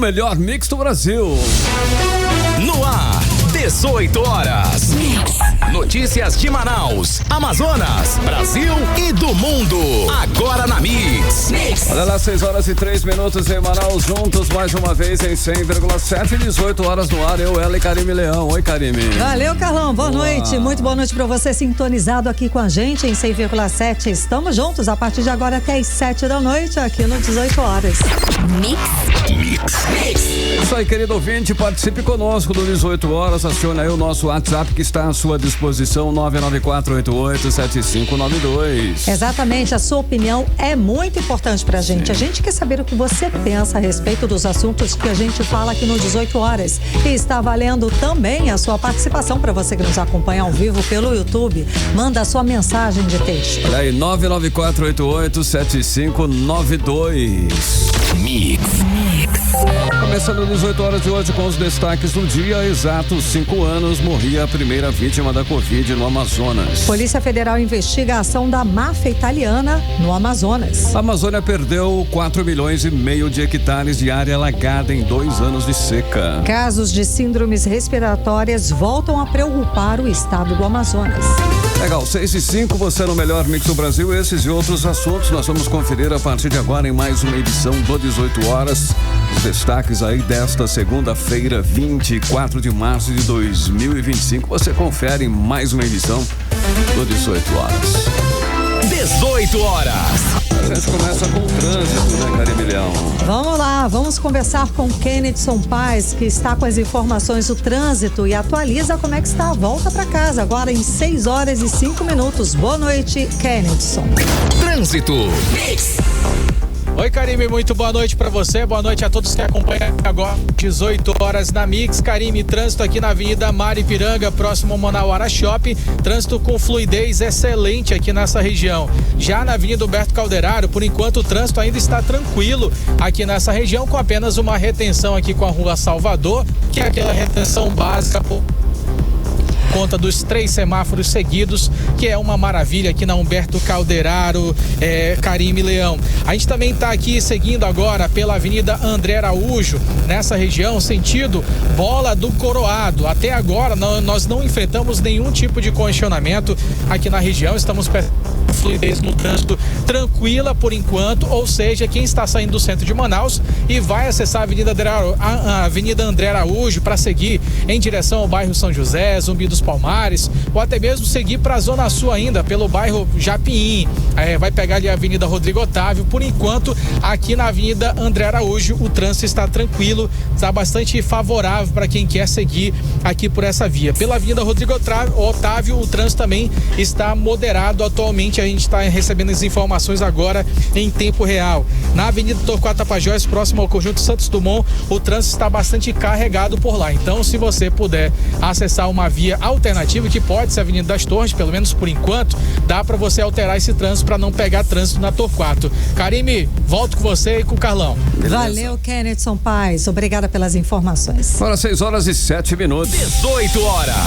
melhor mix do Brasil. No ar, 18 horas. Notícias de Manaus, Amazonas, Brasil e do mundo. Agora na Mix. Olha lá, 6h03 em Manaus, juntos mais uma vez em 100,7, 18 horas no ar. Eu, ela e Karime Leão. Oi, Karime. Valeu, Carlão. Boa noite. Muito boa noite pra você sintonizado aqui com a gente em 100,7. Estamos juntos a partir de agora até as 7 da noite aqui no 18 horas. Mix. Isso aí, querido ouvinte, participe conosco do 18 horas. Acione aí o nosso WhatsApp que está à sua disposição, 994887592. Exatamente, a sua opinião é muito importante pra gente. A gente quer saber o que você pensa a respeito dos assuntos que a gente fala aqui no 18 horas. E está valendo também a sua participação para você que nos acompanha ao vivo pelo YouTube. Manda a sua mensagem de texto. Olha aí, 994887592. Mix. Começando 18 horas de hoje com os destaques do dia. Exatos 5 anos morria a primeira vítima da Covid no Amazonas. Polícia Federal investiga a ação da máfia italiana no Amazonas. A Amazônia perdeu 4,5 milhões de hectares de área alagada em 2 anos de seca. Casos de síndromes respiratórias voltam a preocupar o estado do Amazonas. Legal, 6h05, você no melhor mix do Brasil. Esses e outros assuntos nós vamos conferir a partir de agora em mais uma edição do 18 horas. Os destaques aí desta segunda-feira, 24 de março de 2025. Você confere em mais uma edição do 18 horas. 18 horas. A gente começa com o trânsito, né, Karime Leão? Vamos lá, vamos conversar com Kennedson Paz, que está com as informações do trânsito e atualiza como é que está a volta para casa, agora em 6h05. Boa noite, Kennedson. Trânsito. Oi, Karime, muito boa noite pra você, boa noite a todos que acompanham agora, 18 horas na Mix. Karime, trânsito aqui na Avenida Maripiranga, próximo ao Manauara Shopping, trânsito com fluidez excelente aqui nessa região. Já na Avenida Humberto Calderaro, por enquanto o trânsito ainda está tranquilo aqui nessa região, com apenas uma retenção aqui com a Rua Salvador, que é aquela retenção básica por conta dos 3 semáforos seguidos, que é uma maravilha aqui na Humberto Calderaro, Karime Leão. A gente também está aqui seguindo agora pela Avenida André Araújo, nessa região, sentido Bola do Coroado. Até agora nós não enfrentamos nenhum tipo de congestionamento aqui na região, estamos fluidez no trânsito tranquila por enquanto, ou seja, quem está saindo do centro de Manaus e vai acessar a Avenida André Araújo para seguir em direção ao bairro São José, Zumbi dos Palmares, ou até mesmo seguir para a Zona Sul ainda, pelo bairro Japim, vai pegar ali a Avenida Rodrigo Otávio. Por enquanto, aqui na Avenida André Araújo, o trânsito está tranquilo, está bastante favorável para quem quer seguir aqui por essa via. Pela Avenida Rodrigo Otávio, o trânsito também está moderado atualmente. A gente está recebendo as informações agora em tempo real. Na Avenida Torquato Tapajós, próximo ao Conjunto Santos Dumont, o trânsito está bastante carregado por lá. Então, se você puder acessar uma via alternativa, que pode ser a Avenida das Torres, pelo menos por enquanto, dá para você alterar esse trânsito para não pegar trânsito na Torquato. Karime, volto com você e com o Carlão. Beleza. Valeu, Kennedson Paz. Obrigada pelas informações. Agora 6h07. 18 horas.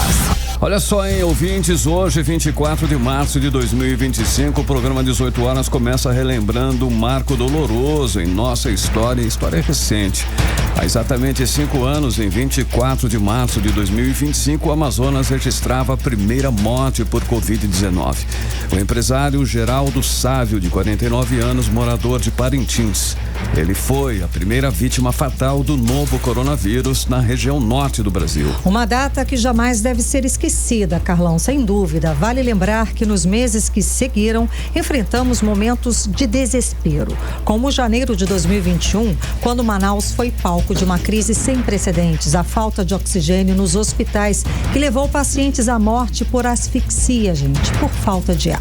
Olha só, hein, ouvintes, hoje, 24 de março de 2025, o programa 18 horas começa relembrando um marco doloroso em nossa história recente. Há exatamente 5 anos, em 24 de março de 2025, o Amazonas registrava a primeira morte por Covid-19. O empresário Geraldo Sávio, de 49 anos, morador de Parintins. Ele foi a primeira vítima fatal do novo coronavírus na região norte do Brasil. Uma data que jamais deve ser esquecida, Carlão, sem dúvida. Vale lembrar que nos meses que seguiram, enfrentamos momentos de desespero, como janeiro de 2021, quando Manaus foi palco de uma crise sem precedentes, a falta de oxigênio nos hospitais, que levou pacientes à morte por asfixia, por falta de ar.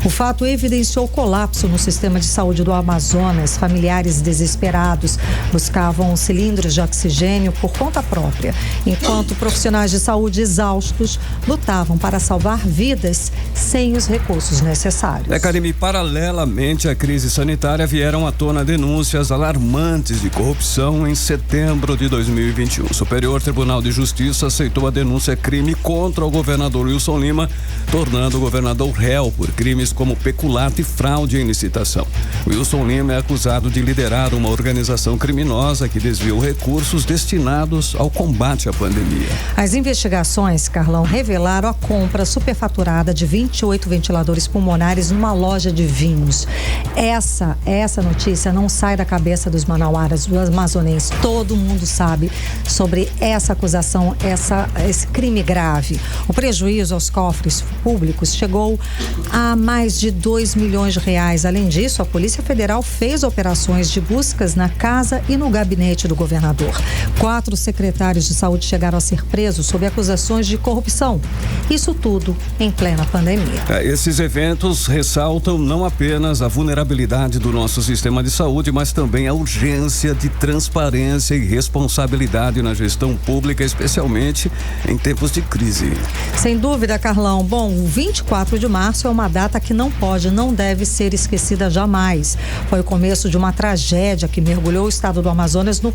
O fato evidenciou colapso no sistema de saúde do Amazonas. Familiares desesperados buscavam cilindros de oxigênio por conta própria, enquanto profissionais de saúde exaustos lutavam para salvar vidas sem os recursos necessários. Karime, paralelamente à crise sanitária, vieram à tona denúncias alarmantes de corrupção em setores setembro de 2021. O Superior Tribunal de Justiça aceitou a denúncia crime contra o governador Wilson Lima, tornando o governador réu por crimes como peculato e fraude em licitação. Wilson Lima é acusado de liderar uma organização criminosa que desviou recursos destinados ao combate à pandemia. As investigações, Carlão, revelaram a compra superfaturada de 28 ventiladores pulmonares numa loja de vinhos. Essa notícia não sai da cabeça dos manauaras, dos amazonenses. Todo mundo sabe sobre essa acusação, esse crime grave. O prejuízo aos cofres públicos chegou a mais de 2 milhões de reais. Além disso, a Polícia Federal fez operações de buscas na casa e no gabinete do governador. 4 secretários de saúde chegaram a ser presos sob acusações de corrupção. Isso tudo em plena pandemia. Esses eventos ressaltam não apenas a vulnerabilidade do nosso sistema de saúde, mas também a urgência de transparência e responsabilidade na gestão pública, especialmente em tempos de crise. Sem dúvida, Carlão. Bom, o 24 de março é uma data que não deve ser esquecida jamais. Foi o começo de uma tragédia que mergulhou o estado do Amazonas no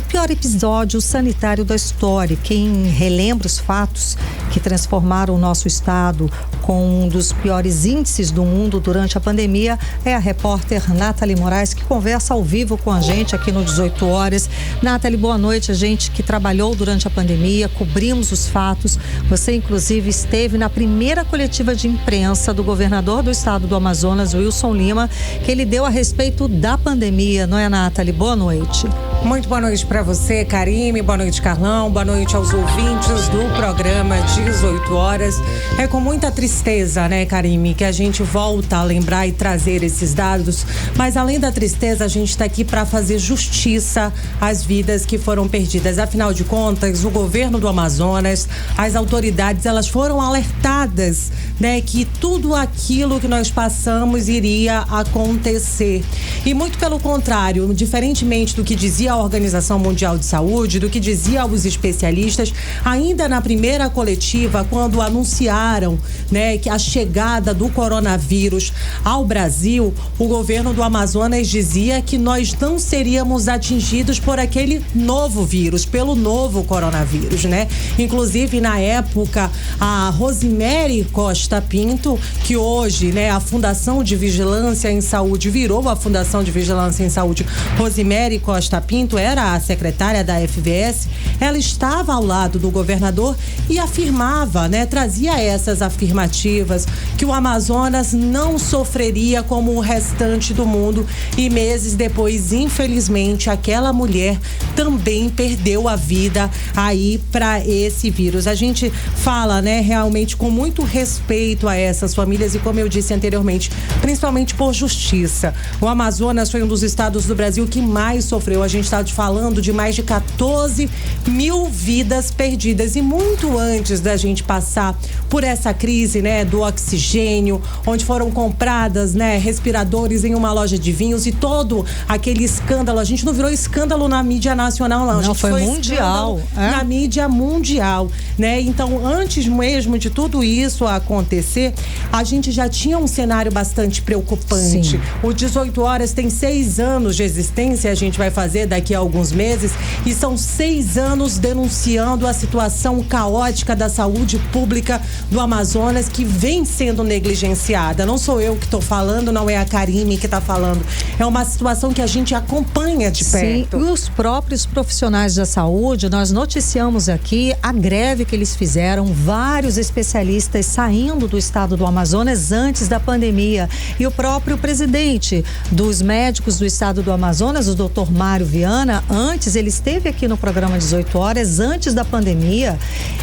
pior episódio sanitário da história. Quem relembra os fatos que transformaram o nosso estado com um dos piores índices do mundo durante a pandemia é a repórter Nathalie Moraes, que conversa ao vivo com a gente aqui no 18 horas. Nathalie, boa noite. A gente que trabalhou durante a pandemia, cobrimos os fatos. Você, inclusive, esteve na primeira coletiva de imprensa do governador do estado do Amazonas, Wilson Lima, que ele deu a respeito da pandemia, não é, Nathalie? Boa noite. Muito boa noite para você, Karime. Boa noite, Carlão. Boa noite aos ouvintes do programa 18 horas. É com muita tristeza, né, Karime, que a gente volta a lembrar e trazer esses dados. Mas além da tristeza, a gente está aqui para fazer justiça às vidas que foram perdidas. Afinal de contas, o governo do Amazonas, as autoridades, elas foram alertadas, né, que tudo aquilo que nós passamos iria acontecer. E muito pelo contrário, diferentemente do que dizia a Organização Mundial de Saúde, do que dizia os especialistas, ainda na primeira coletiva, quando anunciaram, né, que a chegada do coronavírus ao Brasil, o governo do Amazonas dizia que nós não seríamos atingidos por aquele novo vírus, pelo novo coronavírus, né? Inclusive, na época, a Rosemary Costa Pinto, que hoje, né, a Fundação de Vigilância em Saúde virou a Fundação de Vigilância em Saúde, Rosemary Costa Pinto era a secretária da FVS, ela estava ao lado do governador e afirmava, né, trazia essas afirmativas que o Amazonas não sofreria como o restante do mundo, e meses depois, infelizmente, aquela mulher também perdeu a vida aí para esse vírus. A gente fala, né, realmente com muito respeito a essas famílias e, como eu disse anteriormente, principalmente por justiça. O Amazonas foi um dos estados do Brasil que mais sofreu. A gente está falando de mais de 14 mil vidas perdidas, e muito antes da gente passar por essa crise, né, do oxigênio, onde foram compradas, né, respiradores em uma loja de vinhos e todo aquele escândalo. A gente não virou escândalo na mídia nacional, não. A gente foi mundial, na mídia mundial, né? Então, antes mesmo de tudo isso acontecer, a gente já tinha um cenário bastante preocupante. Sim. O 18 horas tem 6 anos de existência, a gente vai fazer daqui a alguns meses, e são 6 anos denunciando a situação caótica da saúde pública do Amazonas, que vem sendo negligenciada. Não sou eu que estou falando, não é a Karime que está falando. É uma situação que a gente acompanha de perto. Sim, e os próprios profissionais da saúde, nós noticiamos aqui a greve que eles fizeram, vários especialistas saindo do estado do Amazonas antes da pandemia. E o próprio presidente dos médicos do estado do Amazonas, o Dr. Mário Viana, antes, ele esteve aqui no programa 18 horas, antes da pandemia,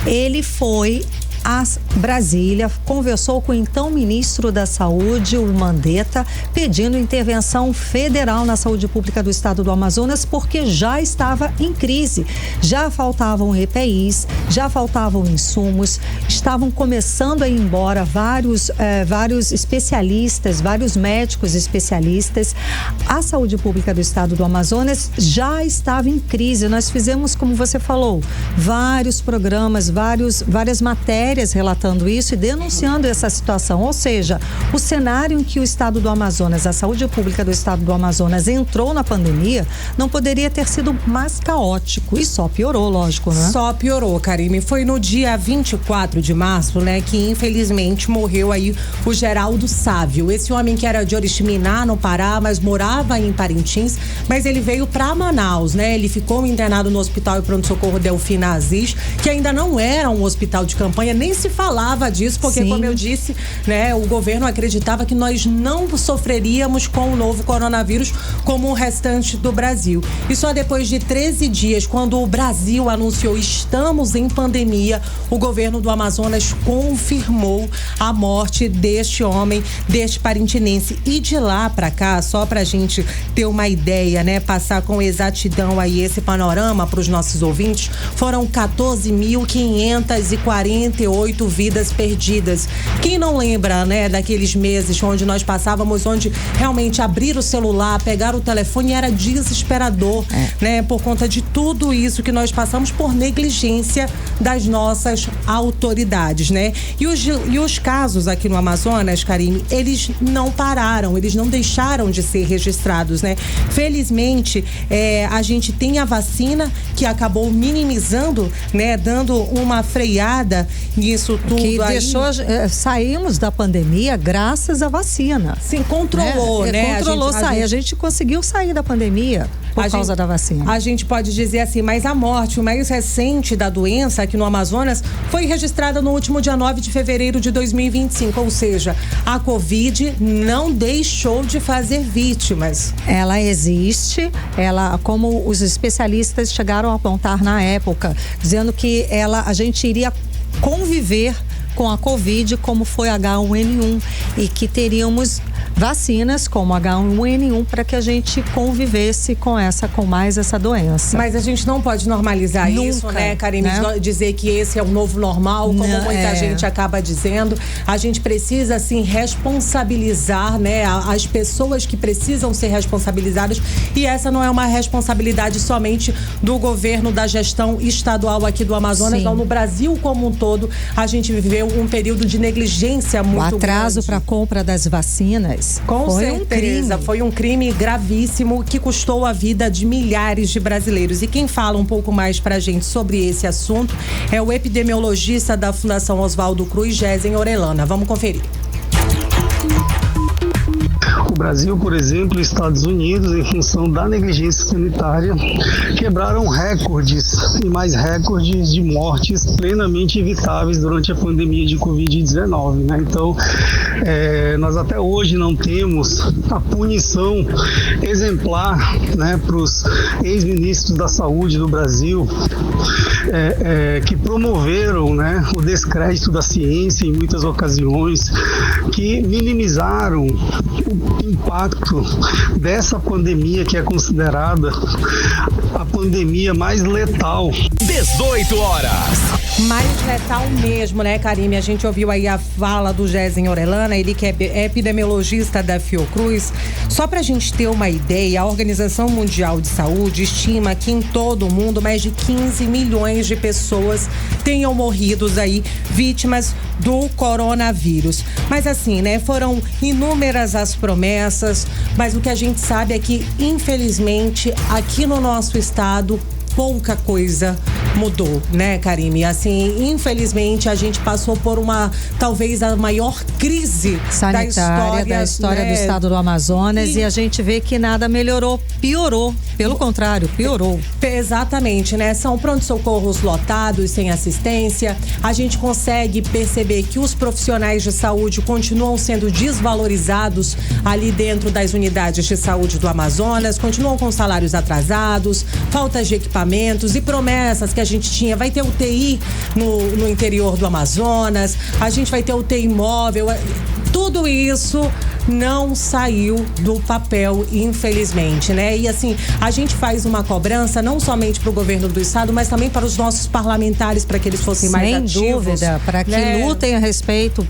ele foi a Brasília, conversou com o então ministro da Saúde, o Mandetta, pedindo intervenção federal na saúde pública do estado do Amazonas, porque já estava em crise. Já faltavam EPIs, já faltavam insumos, estavam começando a ir embora vários especialistas, vários médicos especialistas. A saúde pública do estado do Amazonas já estava em crise. Nós fizemos, como você falou, vários programas, várias matérias matérias relatando isso e denunciando essa situação. Ou seja, o cenário em que o estado do Amazonas, a saúde pública do estado do Amazonas entrou na pandemia, não poderia ter sido mais caótico. E só piorou, lógico, né? Só piorou, Karime. Foi no dia 24 de março, né, que infelizmente morreu aí o Geraldo Sávio. Esse homem que era de Oriximiná, no Pará, mas morava em Parintins, mas ele veio para Manaus, né? Ele ficou internado no Hospital e Pronto-Socorro Delfina Aziz, que ainda não era um hospital de campanha, nem se falava disso, porque, sim, como eu disse, né, o governo acreditava que nós não sofreríamos com o novo coronavírus como o restante do Brasil. E só depois de 13 dias, quando o Brasil anunciou estamos em pandemia, o governo do Amazonas confirmou a morte deste homem, deste parintinense. E de lá para cá, só pra gente ter uma ideia, né, passar com exatidão aí esse panorama para os nossos ouvintes, foram 14.548 vidas perdidas. Quem não lembra, né, daqueles meses onde nós passávamos, onde realmente abrir o celular, pegar o telefone era desesperador, né, por conta de tudo isso que nós passamos por negligência das nossas autoridades, né? E os casos aqui no Amazonas, Karime, eles não pararam, eles não deixaram de ser registrados, né? Felizmente, a gente tem a vacina que acabou minimizando, né, dando uma freada nisso tudo. Que aí. Saímos da pandemia graças à vacina. Sim, controlou, né? A gente conseguiu sair da pandemia por causa da vacina. A gente pode dizer assim, mas a morte, o mais recente da doença aqui no Amazonas, foi registrada no último dia 9 de fevereiro de 2025, ou seja, a Covid não deixou de fazer vítimas. Ela existe, como os especialistas chegaram a apontar na época, dizendo que a gente iria conviver com a Covid como foi H1N1 e que teríamos vacinas como H1N1 para que a gente convivesse com mais essa doença. Mas a gente não pode normalizar nunca, isso, né, Karime? Né? Dizer que esse é o novo normal, como muita gente acaba dizendo. A gente precisa, assim, responsabilizar, né, as pessoas que precisam ser responsabilizadas, e essa não é uma responsabilidade somente do governo, da gestão estadual aqui do Amazonas, não, no Brasil como um todo, a gente viveu um período de negligência muito grande. O atraso para a compra das vacinas foi um crime gravíssimo que custou a vida de milhares de brasileiros. E quem fala um pouco mais pra gente sobre esse assunto é o epidemiologista da Fundação Oswaldo Cruz, Gésen Orellana. Vamos conferir. O Brasil, por exemplo, e Estados Unidos, em função da negligência sanitária, quebraram recordes e mais recordes de mortes plenamente evitáveis durante a pandemia de Covid-19, né? Então, nós até hoje não temos a punição exemplar, né, para os ex-ministros da saúde do Brasil, que promoveram, né, o descrédito da ciência em muitas ocasiões, que minimizaram o impacto dessa pandemia que é considerada a pandemia mais letal. 18 horas. Mais letal mesmo, né, Karime? A gente ouviu aí a fala do Gésen Orellana, ele que é epidemiologista da Fiocruz. Só pra gente ter uma ideia, a Organização Mundial de Saúde estima que em todo o mundo mais de 15 milhões de pessoas tenham morrido aí, vítimas do coronavírus. Mas assim, né, foram inúmeras as promessas, mas o que a gente sabe é que, infelizmente, aqui no nosso estado, pouca coisa mudou, né, Karime? Assim, infelizmente, a gente passou por talvez a maior crise sanitária da história, né, do estado do Amazonas, e a gente vê que nada melhorou, piorou. Pelo contrário, piorou. Exatamente, né? São pronto-socorros lotados, sem assistência. A gente consegue perceber que os profissionais de saúde continuam sendo desvalorizados ali dentro das unidades de saúde do Amazonas, continuam com salários atrasados, faltas de equipamentos e promessas que a gente tinha. Vai ter UTI no interior do Amazonas, a gente vai ter UTI móvel. Tudo isso não saiu do papel, infelizmente, né? E assim, a gente faz uma cobrança não somente para o governo do estado, mas também para os nossos parlamentares, para que eles fossem mais ativos. Sem dúvida, para que lutem a respeito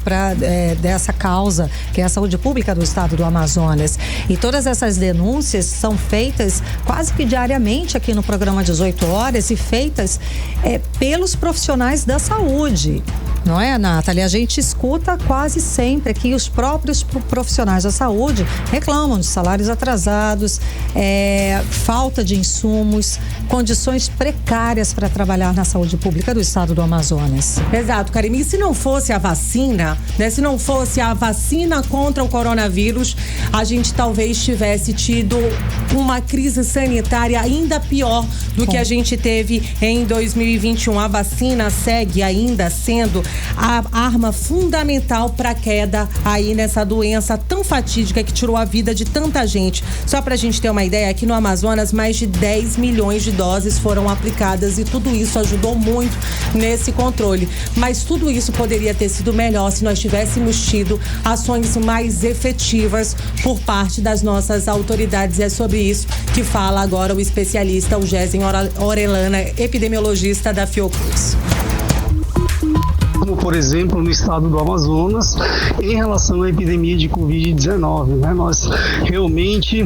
dessa causa, que é a saúde pública do estado do Amazonas. E todas essas denúncias são feitas quase que diariamente aqui no programa 18 horas e feitas pelos profissionais da saúde. Não é, Nathalie? A gente escuta quase sempre que os próprios profissionais da saúde reclamam de salários atrasados, falta de insumos, condições precárias para trabalhar na saúde pública do estado do Amazonas. Exato, Karime. E se não fosse a vacina, né? Se não fosse a vacina contra o coronavírus, a gente talvez tivesse tido uma crise sanitária ainda pior do que a gente teve em 2021. A vacina segue ainda sendo a arma fundamental para a queda aí nessa doença tão fatídica que tirou a vida de tanta gente. Só para a gente ter uma ideia, aqui no Amazonas mais de 10 milhões de doses foram aplicadas e tudo isso ajudou muito nesse controle. Mas tudo isso poderia ter sido melhor se nós tivéssemos tido ações mais efetivas por parte das nossas autoridades. É sobre isso que fala agora o especialista, o Gésen Orellana, epidemiologista da Fiocruz. Como, por exemplo, no estado do Amazonas, em relação à epidemia de Covid-19, né? Nós realmente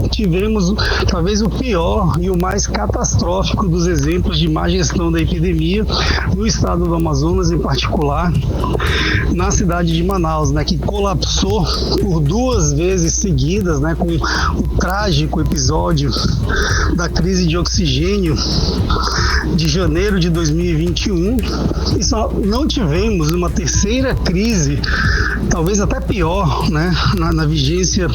tivemos talvez o pior e o mais catastrófico dos exemplos de má gestão da epidemia no estado do Amazonas, em particular na cidade de Manaus, né? Que colapsou por 2 vezes seguidas, né? Com o trágico episódio da crise de oxigênio de janeiro de 2021, e só não tivemos uma terceira crise, talvez até pior, né, na vigência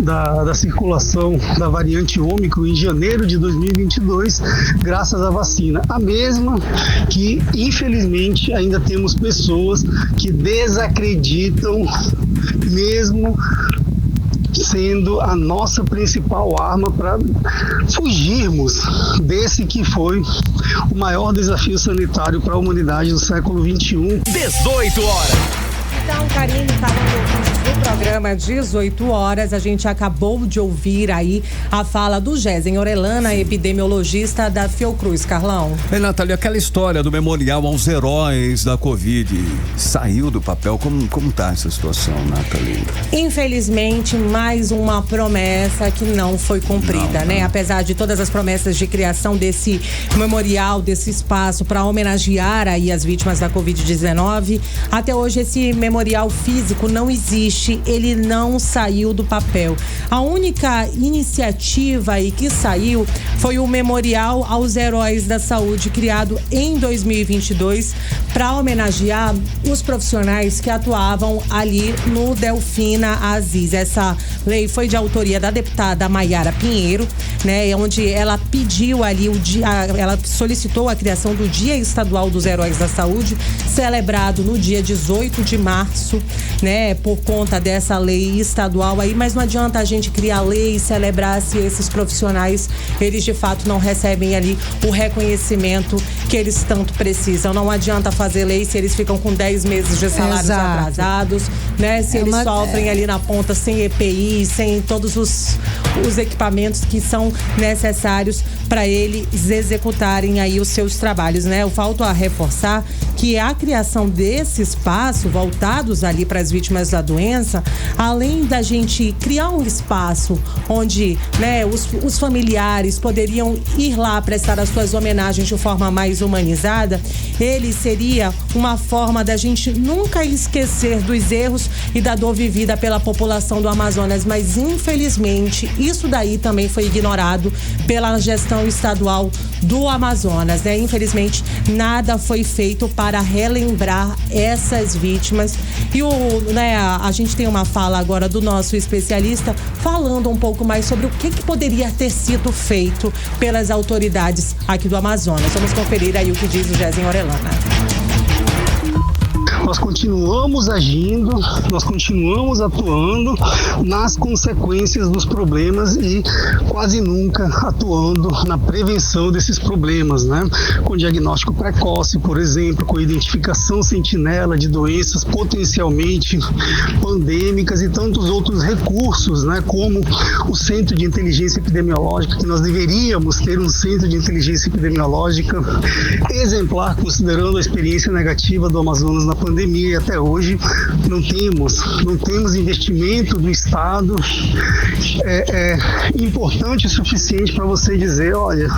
da circulação da variante Ômicron em janeiro de 2022, graças à vacina. A mesma que, infelizmente, ainda temos pessoas que desacreditam, mesmo sendo a nossa principal arma para fugirmos desse que foi o maior desafio sanitário para a humanidade do século XXI. 18 horas. Então, Karine, falando do programa 18 horas, a gente acabou de ouvir aí a fala do Gésen Orellana, epidemiologista da Fiocruz. Carlão. Ei, Nathalie, aquela história do memorial aos heróis da Covid saiu do papel? Como tá essa situação, Nathalie? Infelizmente, mais uma promessa que não foi cumprida, né? Apesar de todas as promessas de criação desse memorial, desse espaço para homenagear aí as vítimas da Covid-19, até hoje esse memorial físico não existe, ele não saiu do papel. A única iniciativa aí que saiu foi o Memorial aos Heróis da Saúde, criado em 2022 para homenagear os profissionais que atuavam ali no Delfina Aziz. Essa lei foi de autoria da deputada Maiara Pinheiro, né, onde ela pediu ali ela solicitou a criação do Dia Estadual dos Heróis da Saúde, celebrado no dia 18 de março, né, por conta dessa lei estadual aí, mas não adianta a gente criar lei e celebrar se esses profissionais, eles de fato não recebem ali o reconhecimento que eles tanto precisam. Não adianta fazer lei se eles ficam com 10 meses de salários atrasados, né, se eles sofrem ali na ponta sem EPI, sem todos os equipamentos que são necessários para eles executarem aí os seus trabalhos, né? Eu volto a reforçar que a criação desse espaço voltados ali para as vítimas da doença, além da gente criar um espaço onde, né, os familiares poderiam ir lá prestar as suas homenagens de forma mais humanizada, ele seria uma forma da gente nunca esquecer dos erros e da dor vivida pela população do Amazonas, mas infelizmente isso daí também foi ignorado pela gestão estadual do Amazonas, né? Infelizmente nada foi feito para relembrar essas vítimas e a gente tem uma fala agora do nosso especialista falando um pouco mais sobre o que poderia ter sido feito pelas autoridades aqui do Amazonas. Vamos conferir aí o que diz o Gésen Orellana. nós continuamos agindo, nós continuamos atuando nas consequências dos problemas e quase nunca atuando na prevenção desses problemas, né? Com diagnóstico precoce, por exemplo, com identificação sentinela de doenças potencialmente pandêmicas e tantos outros recursos, né? Como o Centro de Inteligência Epidemiológica, que nós deveríamos ter um Centro de Inteligência Epidemiológica exemplar, considerando a experiência negativa do Amazonas na pandemia, e até hoje não temos investimento do Estado importante o suficiente para você dizer, olha,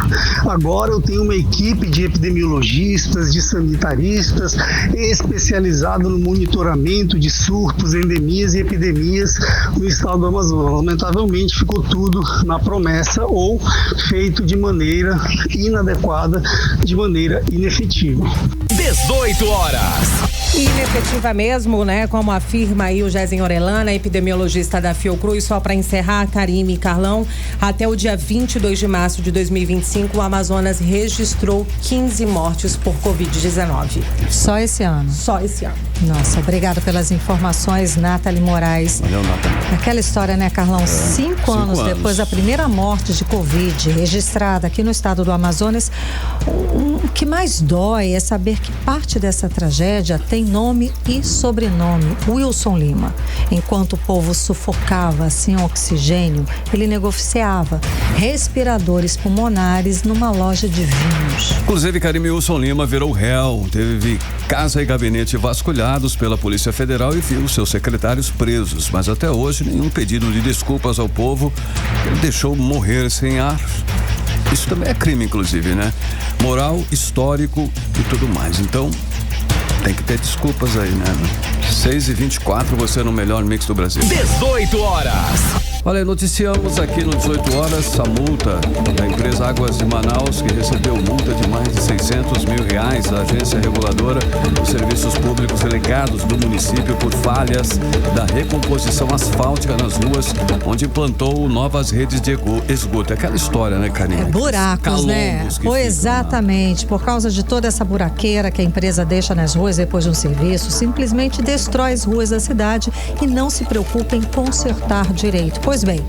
agora eu tenho uma equipe de epidemiologistas, de sanitaristas especializado no monitoramento de surtos, endemias e epidemias no estado do Amazonas. Lamentavelmente ficou tudo na promessa ou feito de maneira inadequada, de maneira inefetiva. 18 horas. Inefetiva mesmo, né? Como afirma aí o Jezinho Orellana, epidemiologista da Fiocruz. Só para encerrar, Karime e Carlão, até o dia 22 de março de 2025, o Amazonas registrou 15 mortes por Covid-19. Só esse ano? Só esse ano. Nossa, obrigada pelas informações, Nathalie Moraes. Valeu, Nathalie. Aquela história, né, Carlão? 5 anos depois da primeira morte de Covid registrada aqui no estado do Amazonas, o que mais dói é saber que parte dessa tragédia tem nome e sobrenome: Wilson Lima. Enquanto o povo sufocava sem oxigênio, ele negociava respiradores pulmonares numa loja de vinhos. Inclusive, Karime, Wilson Lima virou réu, teve casa e gabinete vasculhados pela Polícia Federal e viu seus secretários presos, mas até hoje nenhum pedido de desculpas ao povo. Ele deixou morrer sem ar. Isso também é crime, inclusive, né? Moral, histórico e tudo mais. Então, tem que ter desculpas aí, né? 6h24, você no melhor mix do Brasil. 18 horas. Olha, noticiamos aqui no 18 horas a multa da empresa Águas de Manaus, que recebeu multa de mais de R$600 mil da agência reguladora dos serviços públicos delegados do município por falhas da recomposição asfáltica nas ruas, onde implantou novas redes de esgoto. É aquela história, né, Karine? Buracos, né? Exatamente. Por causa de toda essa buraqueira que a empresa deixa nas ruas depois de um serviço, simplesmente destrói as ruas da cidade e não se preocupa em consertar direito. Pois bem,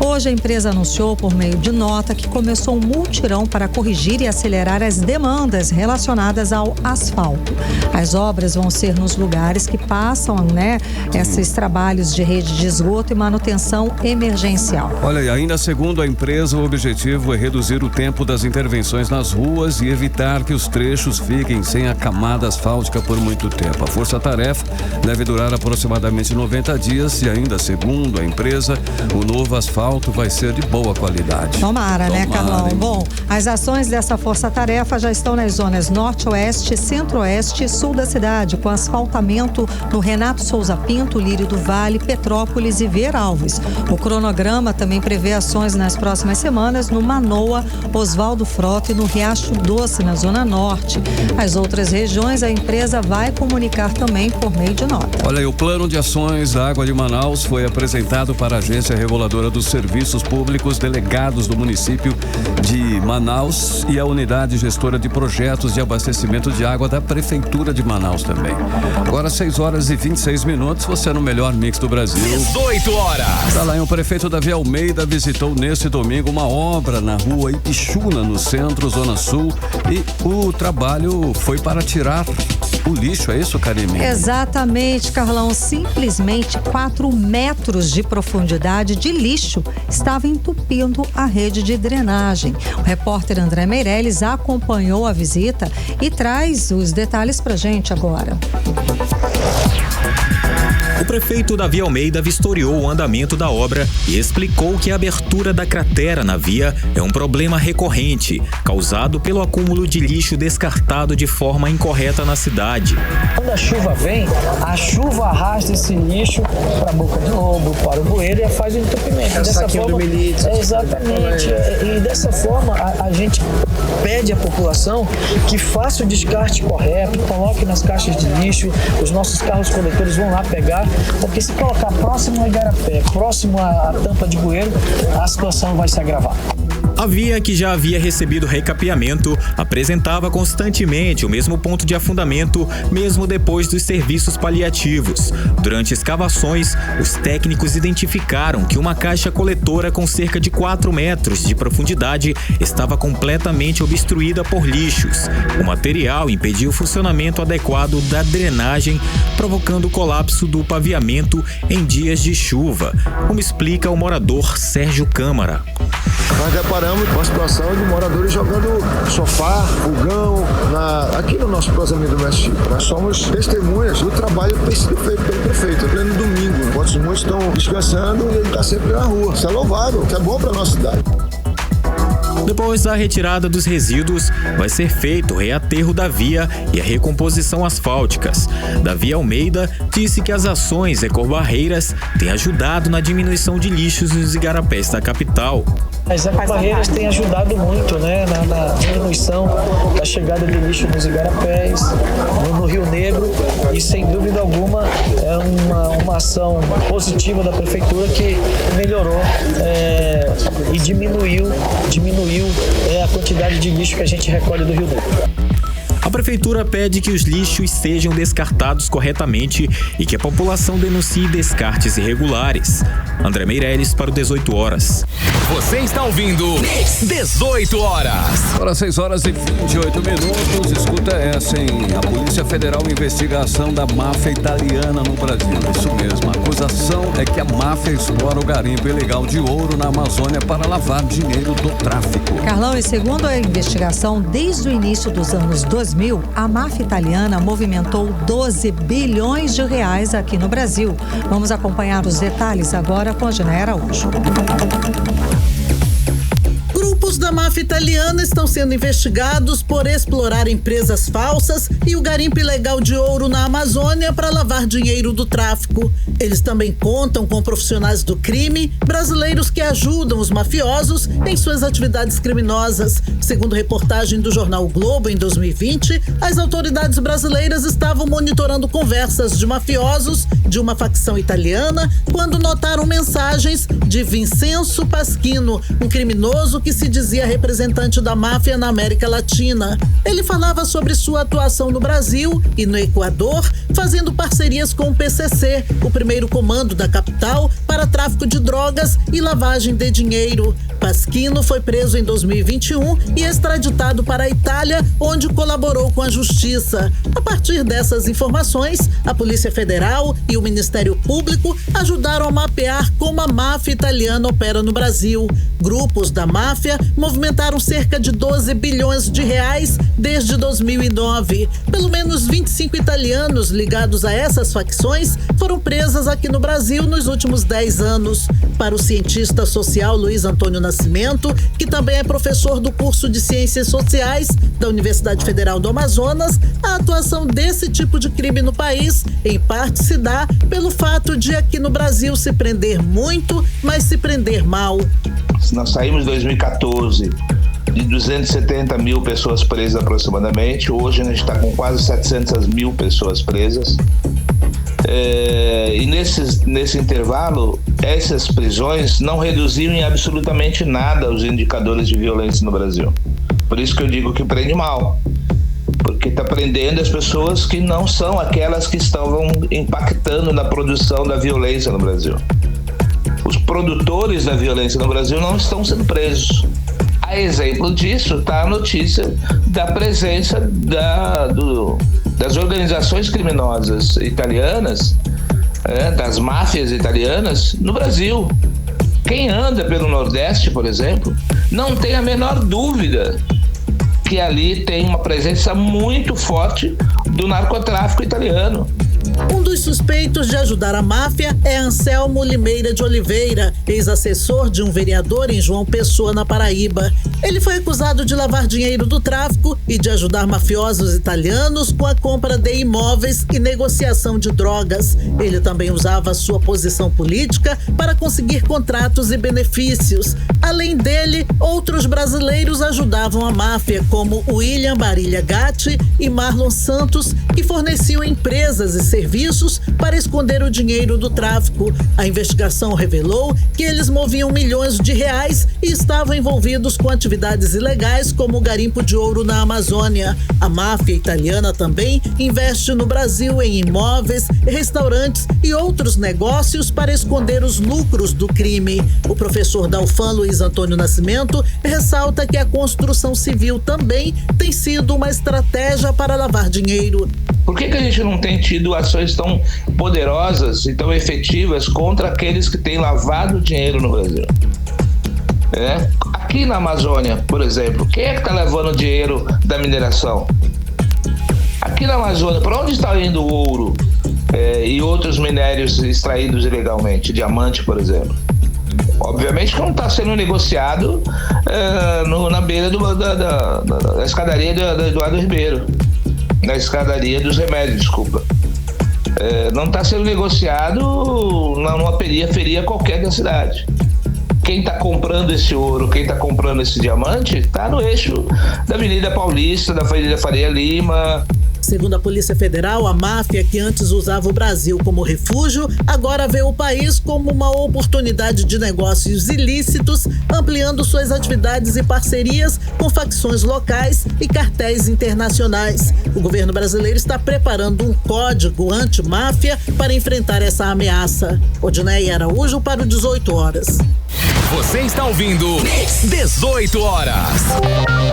hoje a empresa anunciou por meio de nota que começou um mutirão para corrigir e acelerar as demandas relacionadas ao asfalto. As obras vão ser nos lugares que passam, né, esses trabalhos de rede de esgoto e manutenção emergencial. Olha, e ainda segundo a empresa, o objetivo é reduzir o tempo das intervenções nas ruas e evitar que os trechos fiquem sem a camada asfáltica por muito tempo. A força-tarefa deve durar aproximadamente 90 dias e ainda, segundo a empresa, o novo asfalto vai ser de boa qualidade. Tomara, né, Carlão? Hein? Bom, as ações dessa força-tarefa já estão nas zonas norte-oeste, centro-oeste e sul da cidade, com asfaltamento no Renato Souza Pinto, Lírio do Vale, Petrópolis e Vieira Alves. O cronograma também prevê ações nas próximas semanas no Manoa, Oswaldo Frota e no Riacho Doce, na zona norte. As outras regiões a empresa vai comunicar também por meio de nota. Olha aí, o plano de ações da Água de Manaus foi apresentado para a Agência Reguladora dos Serviços Públicos delegados do município de Manaus e a Unidade Gestora de Projetos de Abastecimento de Água da Prefeitura de Manaus também. Agora 6h26, você no melhor mix do Brasil. 18 horas. Tá lá, o prefeito Davi Almeida visitou neste domingo uma obra na rua Ipixuna, no centro, zona sul, e o trabalho foi para tirar o lixo, é isso, Karime? Exatamente, Carlão. Simplesmente 4 metros de profundidade de lixo estava entupindo a rede de drenagem. O repórter André Meirelles acompanhou a visita e traz os detalhes pra gente agora. O prefeito Davi Almeida vistoriou o andamento da obra e explicou que a abertura da cratera na via é um problema recorrente, causado pelo acúmulo de lixo descartado de forma incorreta na cidade. Quando a chuva vem, a chuva arrasta esse lixo para a boca de lobo, para o bueiro e faz o entupimento. Dessa forma, exatamente. E dessa forma, a gente pede à população que faça o descarte correto, coloque nas caixas de lixo, os nossos carros coletores vão lá pegar, porque se colocar próximo a igarapé, próximo à tampa de bueiro, a situação vai se agravar. A via, que já havia recebido recapeamento, apresentava constantemente o mesmo ponto de afundamento, mesmo depois dos serviços paliativos. Durante escavações, os técnicos identificaram que uma caixa coletora com cerca de 4 metros de profundidade estava completamente obstruída por lixos. O material impediu o funcionamento adequado da drenagem, provocando o colapso do paviamento em dias de chuva, como explica o morador Sérgio Câmara. Nós deparamos com a situação de moradores jogando sofá, fogão, aqui no nosso cruzamento doméstico. Nós somos testemunhas do trabalho que tem sido feito pelo prefeito. É pleno domingo, enquanto muitos estão descansando e ele está sempre na rua. Isso é louvável, que é bom para a nossa cidade. Depois da retirada dos resíduos, vai ser feito o reaterro da via e a recomposição asfálticas. Davi Almeida disse que as ações ecobarreiras têm ajudado na diminuição de lixos nos igarapés da capital. As ecobarreiras têm ajudado muito, né, na diminuição da chegada de lixo nos igarapés, no Rio Negro, e sem dúvida alguma é uma ação positiva da prefeitura que melhorou e diminuiu a quantidade de lixo que a gente recolhe do Rio Negro. A prefeitura pede que os lixos sejam descartados corretamente e que a população denuncie descartes irregulares. André Meireles para o 18 horas. Você está ouvindo 18 horas. Agora 6 horas e 28 minutos. Escuta essa, hein? A Polícia Federal investiga a ação da máfia italiana no Brasil. Isso mesmo. A acusação é que a máfia explora o garimpo ilegal de ouro na Amazônia para lavar dinheiro do tráfico. Carlão, e segundo a investigação, desde o início dos anos 2000, a máfia italiana movimentou 12 bilhões de reais aqui no Brasil. Vamos acompanhar os detalhes agora com a Janaína Araújo. Grupos da máfia italiana estão sendo investigados por explorar empresas falsas e o garimpo ilegal de ouro na Amazônia para lavar dinheiro do tráfico. Eles também contam com profissionais do crime, brasileiros que ajudam os mafiosos em suas atividades criminosas. Segundo reportagem do jornal o Globo, em 2020, as autoridades brasileiras estavam monitorando conversas de mafiosos de uma facção italiana quando notaram mensagens de Vincenzo Pasquino, um criminoso que se dizia representante da máfia na América Latina. Ele falava sobre sua atuação no Brasil e no Equador, fazendo parcerias com o PCC, o primeiro comando da capital para tráfico de drogas e lavagem de dinheiro. Pasquino foi preso em 2021 e extraditado para a Itália, onde colaborou com a justiça. A partir dessas informações, a Polícia Federal e o Ministério Público ajudaram a mapear como a máfia italiana opera no Brasil. Grupos da máfia movimentaram cerca de 12 bilhões de reais desde 2009. Pelo menos 25 italianos ligados a essas facções foram presos aqui no Brasil nos últimos 10 anos. Para o cientista social Luiz Antônio Nascimento, que também é professor do curso de Ciências Sociais da Universidade Federal do Amazonas, a atuação desse tipo de crime no país, em parte, se dá pelo fato de aqui no Brasil se prender muito, mas se prender mal. Nós saímos em 2014 de 270 mil pessoas presas aproximadamente. Hoje a gente está com quase 700 mil pessoas presas. E nesse intervalo, essas prisões não reduziram em absolutamente nada os indicadores de violência no Brasil. Por isso que eu digo que prende mal. Porque está prendendo as pessoas que não são aquelas que estavam impactando na produção da violência no Brasil. Os produtores da violência no Brasil não estão sendo presos. A exemplo disso está a notícia da presença das organizações criminosas italianas, das máfias italianas no Brasil. Quem anda pelo Nordeste, por exemplo, não tem a menor dúvida que ali tem uma presença muito forte do narcotráfico italiano. Um dos suspeitos de ajudar a máfia é Anselmo Limeira de Oliveira, ex-assessor de um vereador em João Pessoa, na Paraíba. Ele foi acusado de lavar dinheiro do tráfico e de ajudar mafiosos italianos com a compra de imóveis e negociação de drogas. Ele também usava sua posição política para conseguir contratos e benefícios. Além dele, outros brasileiros ajudavam a máfia, como William Barilha Gatti e Marlon Santos, que forneciam empresas e serviços para esconder o dinheiro do tráfico. A investigação revelou que eles moviam milhões de reais e estavam envolvidos com atividades ilegais como o garimpo de ouro na Amazônia. A máfia italiana também investe no Brasil em imóveis, restaurantes e outros negócios para esconder os lucros do crime. O professor da UFAM, Luiz Antônio Nascimento, ressalta que a construção civil também tem sido uma estratégia para lavar dinheiro. Por que a gente não tem tido ações tão poderosas e tão efetivas contra aqueles que têm lavado dinheiro no Brasil? Aqui na Amazônia, por exemplo, quem é que está levando dinheiro da mineração? Aqui na Amazônia, para onde está indo o ouro e outros minérios extraídos ilegalmente? Diamante, por exemplo. Obviamente que não está sendo negociado na beira da escadaria do Eduardo Ribeiro. Na escadaria dos remédios, desculpa. Não está sendo negociado numa periferia qualquer da cidade. Quem está comprando esse ouro, quem está comprando esse diamante, está no eixo da Avenida Paulista, da Avenida Faria Lima. Segundo a Polícia Federal, a máfia, que antes usava o Brasil como refúgio, agora vê o país como uma oportunidade de negócios ilícitos, ampliando suas atividades e parcerias com facções locais e cartéis internacionais. O governo brasileiro está preparando um código anti-máfia para enfrentar essa ameaça. Odinei Araújo para o 18 horas. Você está ouvindo 18 horas.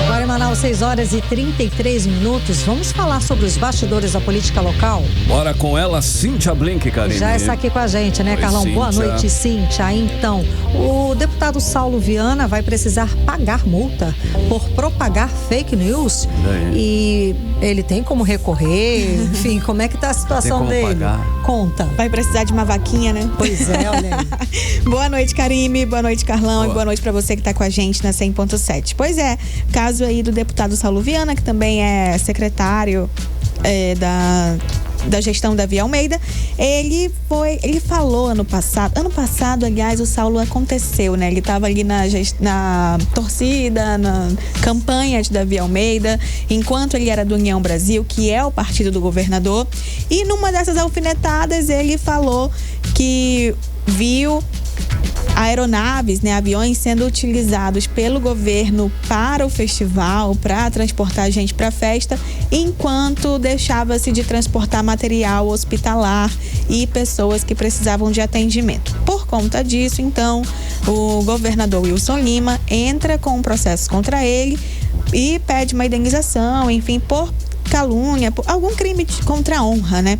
Agora em Manaus, 6 horas e 33 minutos. Vamos falar sobre os bastidores da política local? Bora com ela, Cíntia Blink, Karine. Já está aqui com a gente, né, Carlão? Cíntia. Boa noite, Cíntia. Então, o deputado Saulo Viana vai precisar pagar multa por propagar fake news. E ele tem como recorrer? Enfim, como é que tá a situação dele? Pagar. Conta. Vai precisar de uma vaquinha, né? Pois é, olha aí. Boa noite, Karime. Boa noite, Carlão. Boa. E boa noite pra você que tá com a gente na 100.7. Pois é, caso aí do deputado Saulo Viana, que também é secretário da gestão da Via Almeida, ele falou ano passado, aliás, o Saulo aconteceu, né? Ele estava ali na torcida, na campanha de Davi Almeida, enquanto ele era do União Brasil, que é o partido do governador, e numa dessas alfinetadas ele falou que viu aeronaves, né, aviões sendo utilizados pelo governo para o festival, para transportar gente para a festa, enquanto deixava-se de transportar material hospitalar e pessoas que precisavam de atendimento. Por conta disso, então, o governador Wilson Lima entra com um processo contra ele e pede uma indenização, enfim, por calúnia, por algum crime contra a honra, né?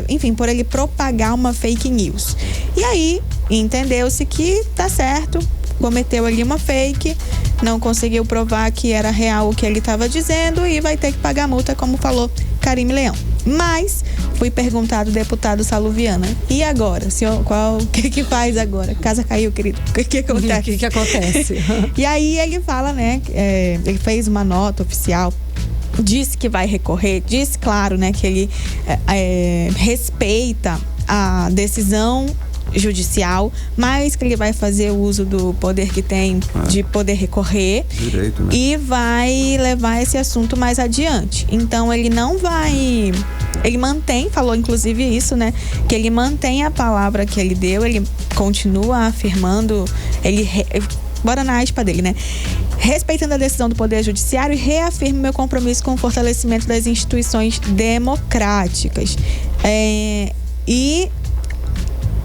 Enfim, por ele propagar uma fake news. E aí, entendeu-se que tá certo, cometeu ali uma fake, não conseguiu provar que era real o que ele estava dizendo e vai ter que pagar multa, como falou Karime Leão. Mas fui perguntado ao deputado Saulo Viana, e agora, senhor, o que faz agora? Casa caiu, querido, o que acontece? O que acontece? E aí ele fala, né, ele fez uma nota oficial, disse que vai recorrer, disse, claro, né, que ele respeita a decisão judicial, mas que ele vai fazer uso do poder que tem de poder recorrer. Direito, né? E vai levar esse assunto mais adiante. Então ele não vai, ele mantém, falou inclusive isso, né, que ele mantém a palavra que ele deu, ele continua afirmando, bora na aspa dele, né? Respeitando a decisão do Poder Judiciário, e reafirmo meu compromisso com o fortalecimento das instituições democráticas. E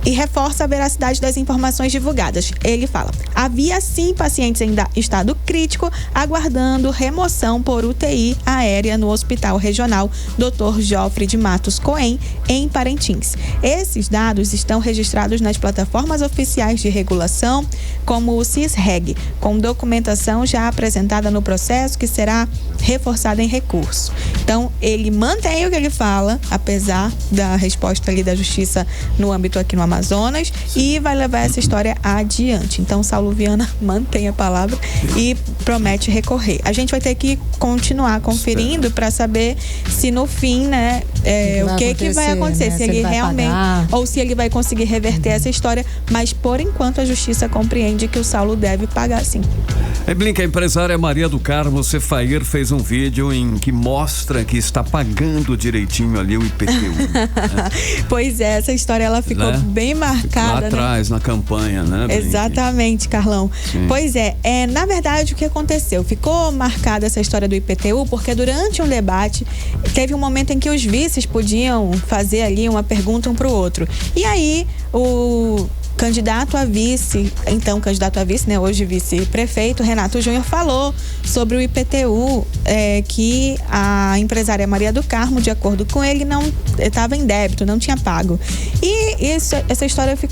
reforça a veracidade das informações divulgadas. Ele fala: havia sim pacientes em estado crítico aguardando remoção por UTI aérea no Hospital Regional Dr. Joffre de Matos Cohen, em Parintins. Esses dados estão registrados nas plataformas oficiais de regulação, como o CISREG, com documentação já apresentada no processo que será reforçada em recurso. Então, ele mantém o que ele fala, apesar da resposta ali da Justiça no âmbito aqui no Amazonas, Amazonas e vai levar essa história adiante. Então, Saulo Viana mantém a palavra e promete recorrer. A gente vai ter que continuar conferindo para saber se no fim, né, o que vai acontecer, né? Se ele realmente pagar, ou se ele vai conseguir reverter essa história, mas por enquanto a justiça compreende que o Saulo deve pagar sim. Blink, a empresária Maria do Carmo Cefair fez um vídeo em que mostra que está pagando direitinho ali o IPTU. Né? Pois é, essa história ela ficou bem marcada. Lá atrás, né? Na campanha, né, Blink? Exatamente, Carlão. Sim. Pois é, na verdade o que aconteceu? Ficou marcada essa história do IPTU porque durante um debate teve um momento em que os vices podiam fazer ali uma pergunta um para o outro. E aí o candidato a vice, né, hoje vice-prefeito, Renato Júnior, falou sobre o IPTU, que a empresária Maria do Carmo, de acordo com ele, não estava em débito, não tinha pago. E essa história foi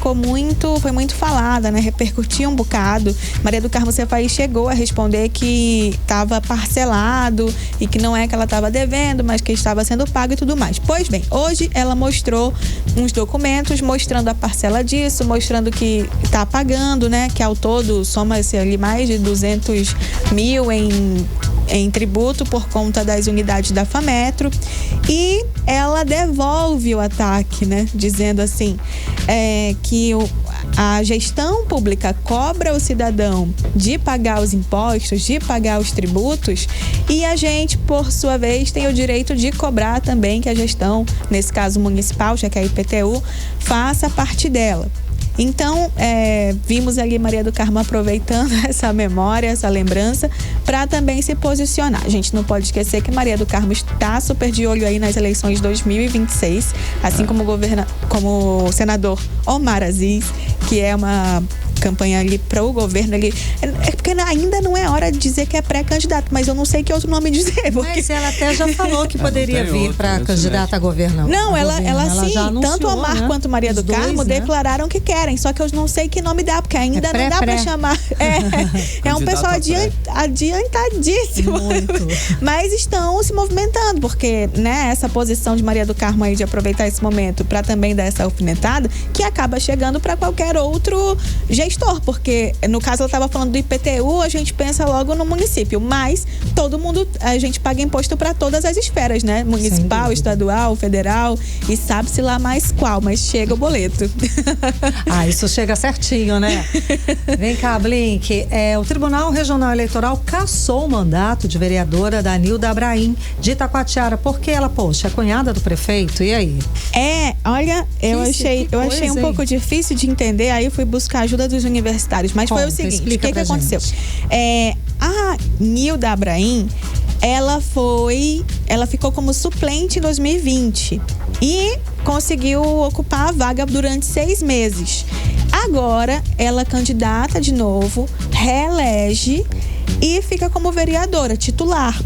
muito falada, né, repercutiu um bocado. Maria do Carmo Cefair chegou a responder que estava parcelado e que não é que ela estava devendo, mas que estava sendo pago e tudo mais. Pois bem, hoje ela mostrou uns documentos mostrando a parcela disso, mostrando que está pagando, né? Que ao todo soma-se ali mais de 200 mil em tributo por conta das unidades da Fametro. E ela devolve o ataque, né? Dizendo assim, que a gestão pública cobra o cidadão de pagar os impostos, de pagar os tributos, e a gente, por sua vez, tem o direito de cobrar também que a gestão, nesse caso municipal, já que é a IPTU, faça parte dela. Então, vimos ali Maria do Carmo aproveitando essa memória, essa lembrança, para também se posicionar. A gente não pode esquecer que Maria do Carmo está super de olho aí nas eleições de 2026, assim como o senador Omar Aziz, que é uma campanha ali para o governo ali. Porque ainda não é hora de dizer que é pré-candidato, mas eu não sei que outro nome dizer. Porque... Mas ela até já falou que poderia vir para candidata a governador. Não, ela sim, tanto Omar quanto Maria do Carmo declararam que querem, só que eu não sei que nome dá, porque ainda não dá para chamar. É um pessoal adiantadíssimo. Mas estão se movimentando, porque, né, essa posição de Maria do Carmo aí de aproveitar esse momento para também dar essa alfinetada, que acaba chegando para qualquer outro gestor, porque no caso ela estava falando do IPTU, a gente pensa logo no município, mas todo mundo, a gente paga imposto para todas as esferas, né? Municipal, estadual, federal, e sabe-se lá mais qual, mas chega o boleto. Isso chega certinho, né? Vem cá, Blink, o Tribunal Regional Eleitoral cassou o mandato de vereadora da Nilda Abraim, de Itacoatiara, porque ela, poxa, é cunhada do prefeito, e aí? Olha, eu achei um pouco difícil de entender, aí eu fui buscar ajuda dos universitários, mas foi o seguinte, o que aconteceu? A Nilda Abraim, ela ficou como suplente em 2020 e conseguiu ocupar a vaga durante 6 meses. Agora, ela candidata de novo, reelege e fica como vereadora titular.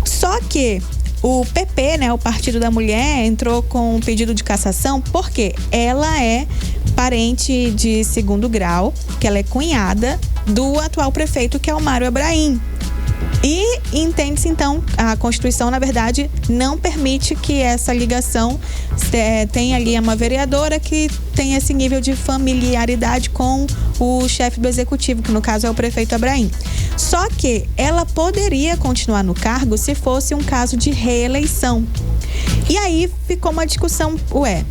Só que o PP, né, o Partido da Mulher, entrou com um pedido de cassação porque ela é parente de segundo grau, que ela é cunhada do atual prefeito, que é o Mário Abraim. E entende-se, então, a Constituição, na verdade, não permite que essa ligação tenha ali uma vereadora que tem esse nível de familiaridade com o chefe do executivo, que no caso é o prefeito Abraim. Só que ela poderia continuar no cargo se fosse um caso de reeleição. E aí ficou uma discussão,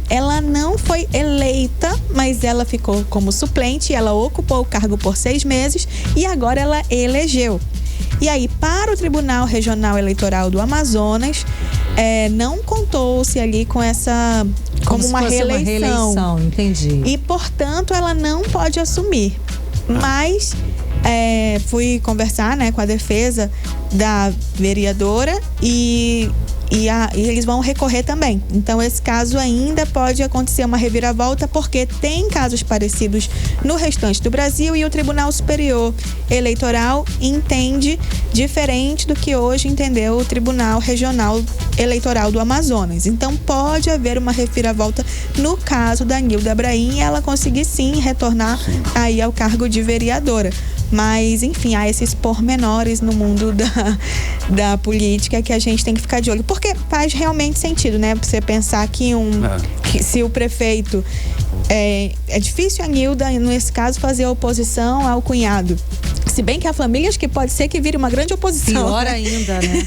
ela não foi eleita, mas ela ficou como suplente, ela ocupou o cargo por 6 meses e agora ela elegeu. E aí, para o Tribunal Regional Eleitoral do Amazonas, não contou-se ali com essa... como uma reeleição. Entendi. E, portanto, ela não pode assumir. Mas fui conversar, né, com a defesa da vereadora e eles vão recorrer também. Então, esse caso ainda pode acontecer uma reviravolta, porque tem casos parecidos no restante do Brasil e o Tribunal Superior Eleitoral entende diferente do que hoje entendeu o Tribunal Regional Eleitoral do Amazonas. Então, pode haver uma reviravolta no caso da Nilda Abraim e ela conseguir sim retornar aí ao cargo de vereadora. Mas, enfim, há esses pormenores no mundo da política que a gente tem que ficar de olho. Porque faz realmente sentido, né? Você pensar que se o prefeito... É difícil a Nilda, nesse caso, fazer oposição ao cunhado. Se bem que há famílias que pode ser que vire uma grande oposição. Pior ainda, né?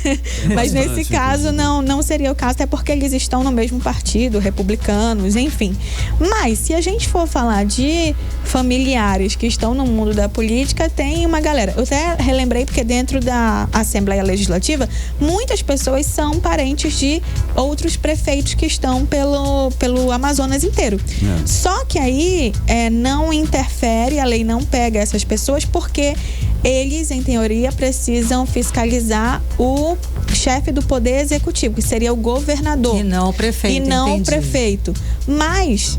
Mas nesse caso não seria o caso, até porque eles estão no mesmo partido, republicanos, enfim. Mas se a gente for falar de familiares que estão no mundo da política, tem uma galera. Eu até relembrei porque dentro da Assembleia Legislativa, muitas pessoas são parentes de outros prefeitos que estão pelo Amazonas inteiro. Só que aí não interfere, a lei não pega essas pessoas porque eles, em teoria, precisam fiscalizar o chefe do poder executivo, que seria o governador. E não o prefeito. E não o prefeito. Mas,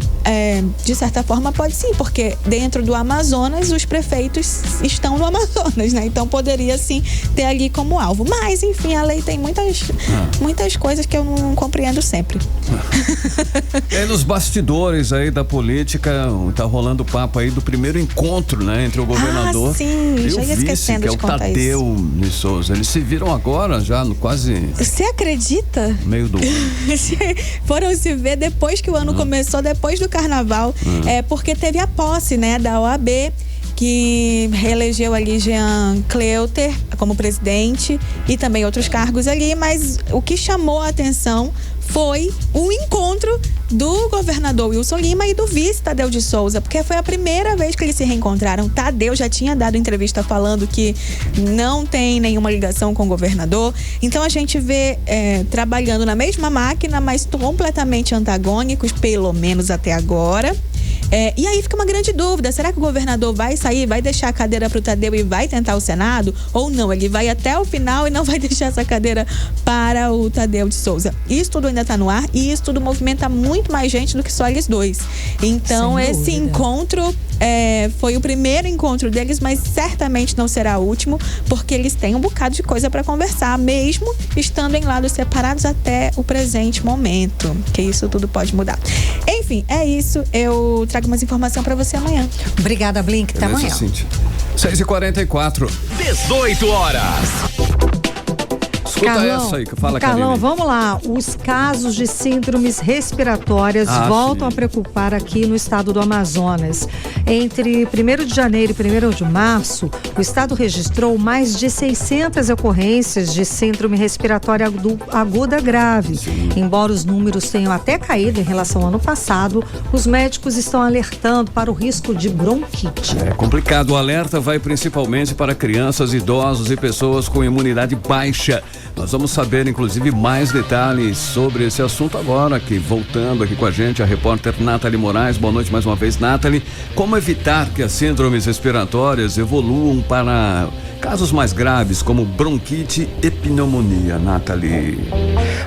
de certa forma, pode sim, porque dentro do Amazonas, os prefeitos estão no Amazonas, né? Então, poderia sim ter ali como alvo. Mas, enfim, a lei tem muitas coisas que eu não compreendo sempre. E nos bastidores aí da política, tá rolando o papo aí do primeiro encontro, né? Entre o governador sim, já ia esquecendo que é o Tadeu de Souza. Eles se viram agora, já no quase... Você acredita? Meio do ano. Foram se ver depois que o ano começou, depois do carnaval. Porque teve a posse, né, da OAB, que reelegeu ali Jean Cleuter como presidente e também outros cargos ali, mas o que chamou a atenção foi o encontro do governador Wilson Lima e do vice Tadeu de Souza, porque foi a primeira vez que eles se reencontraram. Tadeu já tinha dado entrevista falando que não tem nenhuma ligação com o governador. Então a gente vê trabalhando na mesma máquina, mas completamente antagônicos, pelo menos até agora. E aí fica uma grande dúvida, será que o governador vai sair, vai deixar a cadeira para o Tadeu e vai tentar o Senado? Ou não, ele vai até o final e não vai deixar essa cadeira para o Tadeu de Souza? Isso tudo ainda está no ar e isso tudo movimenta muito mais gente do que só eles dois. Então esse encontro foi o primeiro encontro deles, mas certamente não será o último, porque eles têm um bocado de coisa para conversar, mesmo estando em lados separados até o presente momento, que isso tudo pode mudar. Enfim, é isso. Eu trago mais informação para você amanhã. Obrigada, Blink. Até amanhã. 6h44. 18 horas. Escuta Carlão, essa aí, fala, Carlão, Karine. vamos lá. Os casos de síndromes respiratórias voltam a preocupar aqui no estado do Amazonas. Entre 1º de janeiro e 1º de março, o estado registrou mais de 600 ocorrências de síndrome respiratória aguda grave. Embora os números tenham até caído em relação ao ano passado, os médicos estão alertando para o risco de bronquite. É complicado. O alerta vai principalmente para crianças, idosos e pessoas com imunidade baixa. Nós vamos saber, inclusive, mais detalhes sobre esse assunto agora, que voltando aqui com a gente, a repórter Nathalie Moraes. Boa noite mais uma vez, Nathalie. Como evitar que as síndromes respiratórias evoluam para casos mais graves, como bronquite e pneumonia, Nathalie?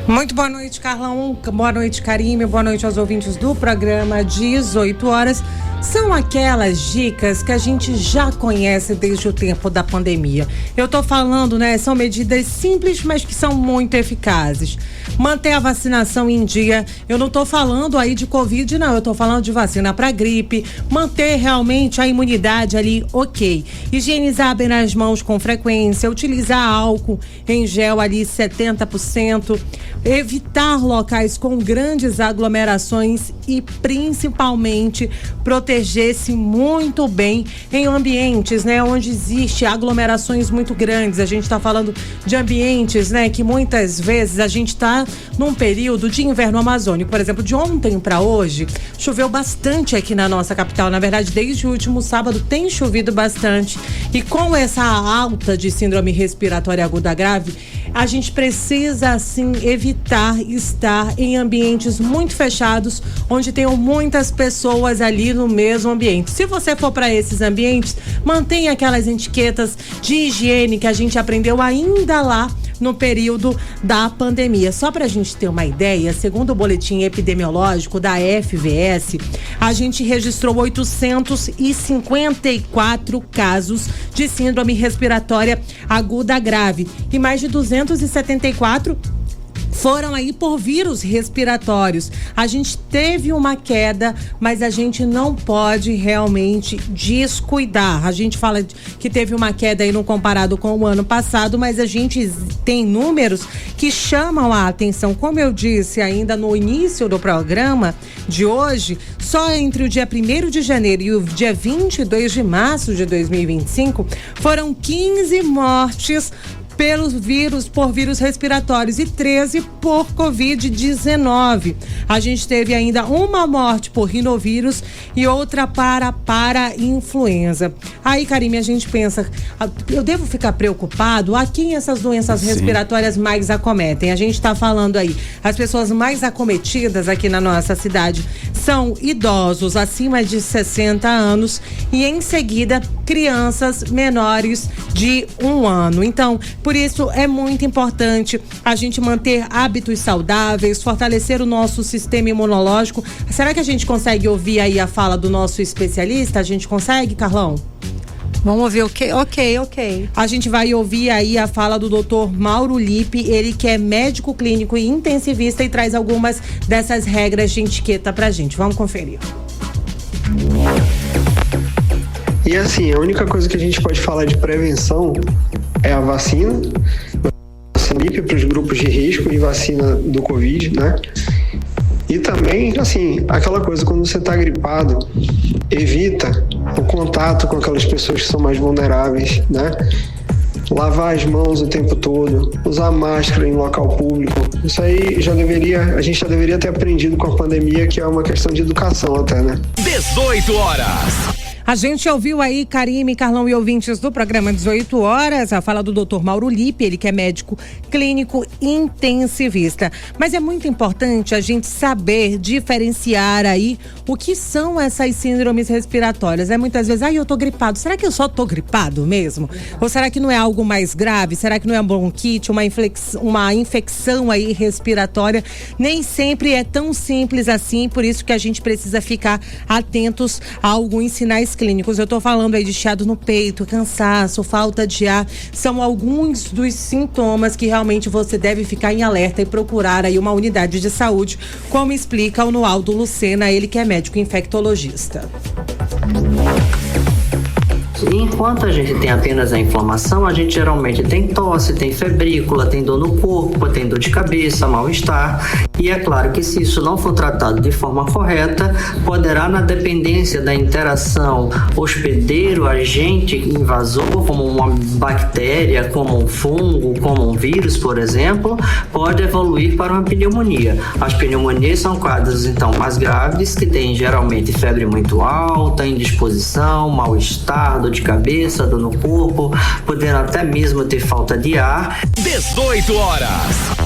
Muito boa noite, Carlão. Boa noite, Karime. Boa noite aos ouvintes do programa 18 horas. São aquelas dicas que a gente já conhece desde o tempo da pandemia. Eu tô falando, né? São medidas simples, mas que são muito eficazes. Manter a vacinação em dia. Eu não tô falando aí de Covid, não. Eu tô falando de vacina para gripe. Manter realmente a imunidade ali, ok. Higienizar bem as mãos com frequência. Utilizar álcool em gel ali 70%. Evitar locais com grandes aglomerações e principalmente proteger-se muito bem em ambientes, né, onde existe aglomerações muito grandes. A gente está falando de ambientes, né, que muitas vezes a gente está num período de inverno amazônico. Por exemplo, de ontem para hoje, choveu bastante aqui na nossa capital. Na verdade, desde o último sábado tem chovido bastante. E com essa alta de síndrome respiratória aguda grave, a gente precisa, assim, evitar estar em ambientes muito fechados, onde tenham muitas pessoas ali no mesmo ambiente. Se você for para esses ambientes, mantenha aquelas etiquetas de higiene que a gente aprendeu ainda lá no período da pandemia. Só para a gente ter uma ideia, segundo o boletim epidemiológico da FVS, a gente registrou 854 casos de síndrome respiratória aguda grave e mais de 274 foram aí por vírus respiratórios. A gente teve uma queda, mas a gente não pode realmente descuidar. A gente fala que teve uma queda aí no comparado com o ano passado, mas a gente tem números que chamam a atenção. Como eu disse ainda no início do programa de hoje, só entre o dia 1º de janeiro e o dia 22 de março de 2025, foram 15 mortes por vírus respiratórios e 13 por Covid-19. A gente teve ainda uma morte por rinovírus e outra para influenza. Aí, Karime, a gente pensa, eu devo ficar preocupado? A quem essas doenças respiratórias mais acometem? A gente está falando aí, as pessoas mais acometidas aqui na nossa cidade são idosos acima de 60 anos e, em seguida, crianças menores de 1 ano. Então, por isso é muito importante a gente manter hábitos saudáveis, fortalecer o nosso sistema imunológico. Será que a gente consegue ouvir aí a fala do nosso especialista? A gente consegue, Carlão? Vamos ouvir o quê? Ok. A gente vai ouvir aí a fala do Dr. Mauro Lippe, ele que é médico clínico e intensivista e traz algumas dessas regras de etiqueta pra gente. Vamos conferir. E assim, a única coisa que a gente pode falar de prevenção é a vacina para os grupos de risco e vacina do Covid, né? E também, assim, aquela coisa, quando você está gripado, evita o contato com aquelas pessoas que são mais vulneráveis, né? Lavar as mãos o tempo todo, usar máscara em local público. Isso aí a gente já deveria ter aprendido com a pandemia, que é uma questão de educação até, né? 18 horas. A gente ouviu aí, Karime, Carlão e ouvintes do programa 18 horas, a fala do Dr. Mauro Lippe, ele que é médico clínico intensivista. Mas é muito importante a gente saber diferenciar aí o que são essas síndromes respiratórias. Muitas vezes, eu tô gripado. Será que eu só tô gripado mesmo? Ou será que não é algo mais grave? Será que não é bronquite, uma infecção aí respiratória? Nem sempre é tão simples assim, por isso que a gente precisa ficar atentos a alguns sinais clínicos. Eu tô falando aí de chiado no peito, cansaço, falta de ar, são alguns dos sintomas que realmente você deve ficar em alerta e procurar aí uma unidade de saúde, como explica o Noaldo Lucena, ele que é médico infectologista. Enquanto a gente tem apenas a inflamação, a gente geralmente tem tosse, tem febrícula, tem dor no corpo, tem dor de cabeça, mal-estar. E é claro que se isso não for tratado de forma correta, poderá, na dependência da interação hospedeiro-agente invasor, como uma bactéria, como um fungo, como um vírus, por exemplo, pode evoluir para uma pneumonia. As pneumonias são quadros, então, mais graves, que têm geralmente febre muito alta, indisposição, mal-estar, dor de cabeça, dor no corpo, podendo até mesmo ter falta de ar. 18 horas.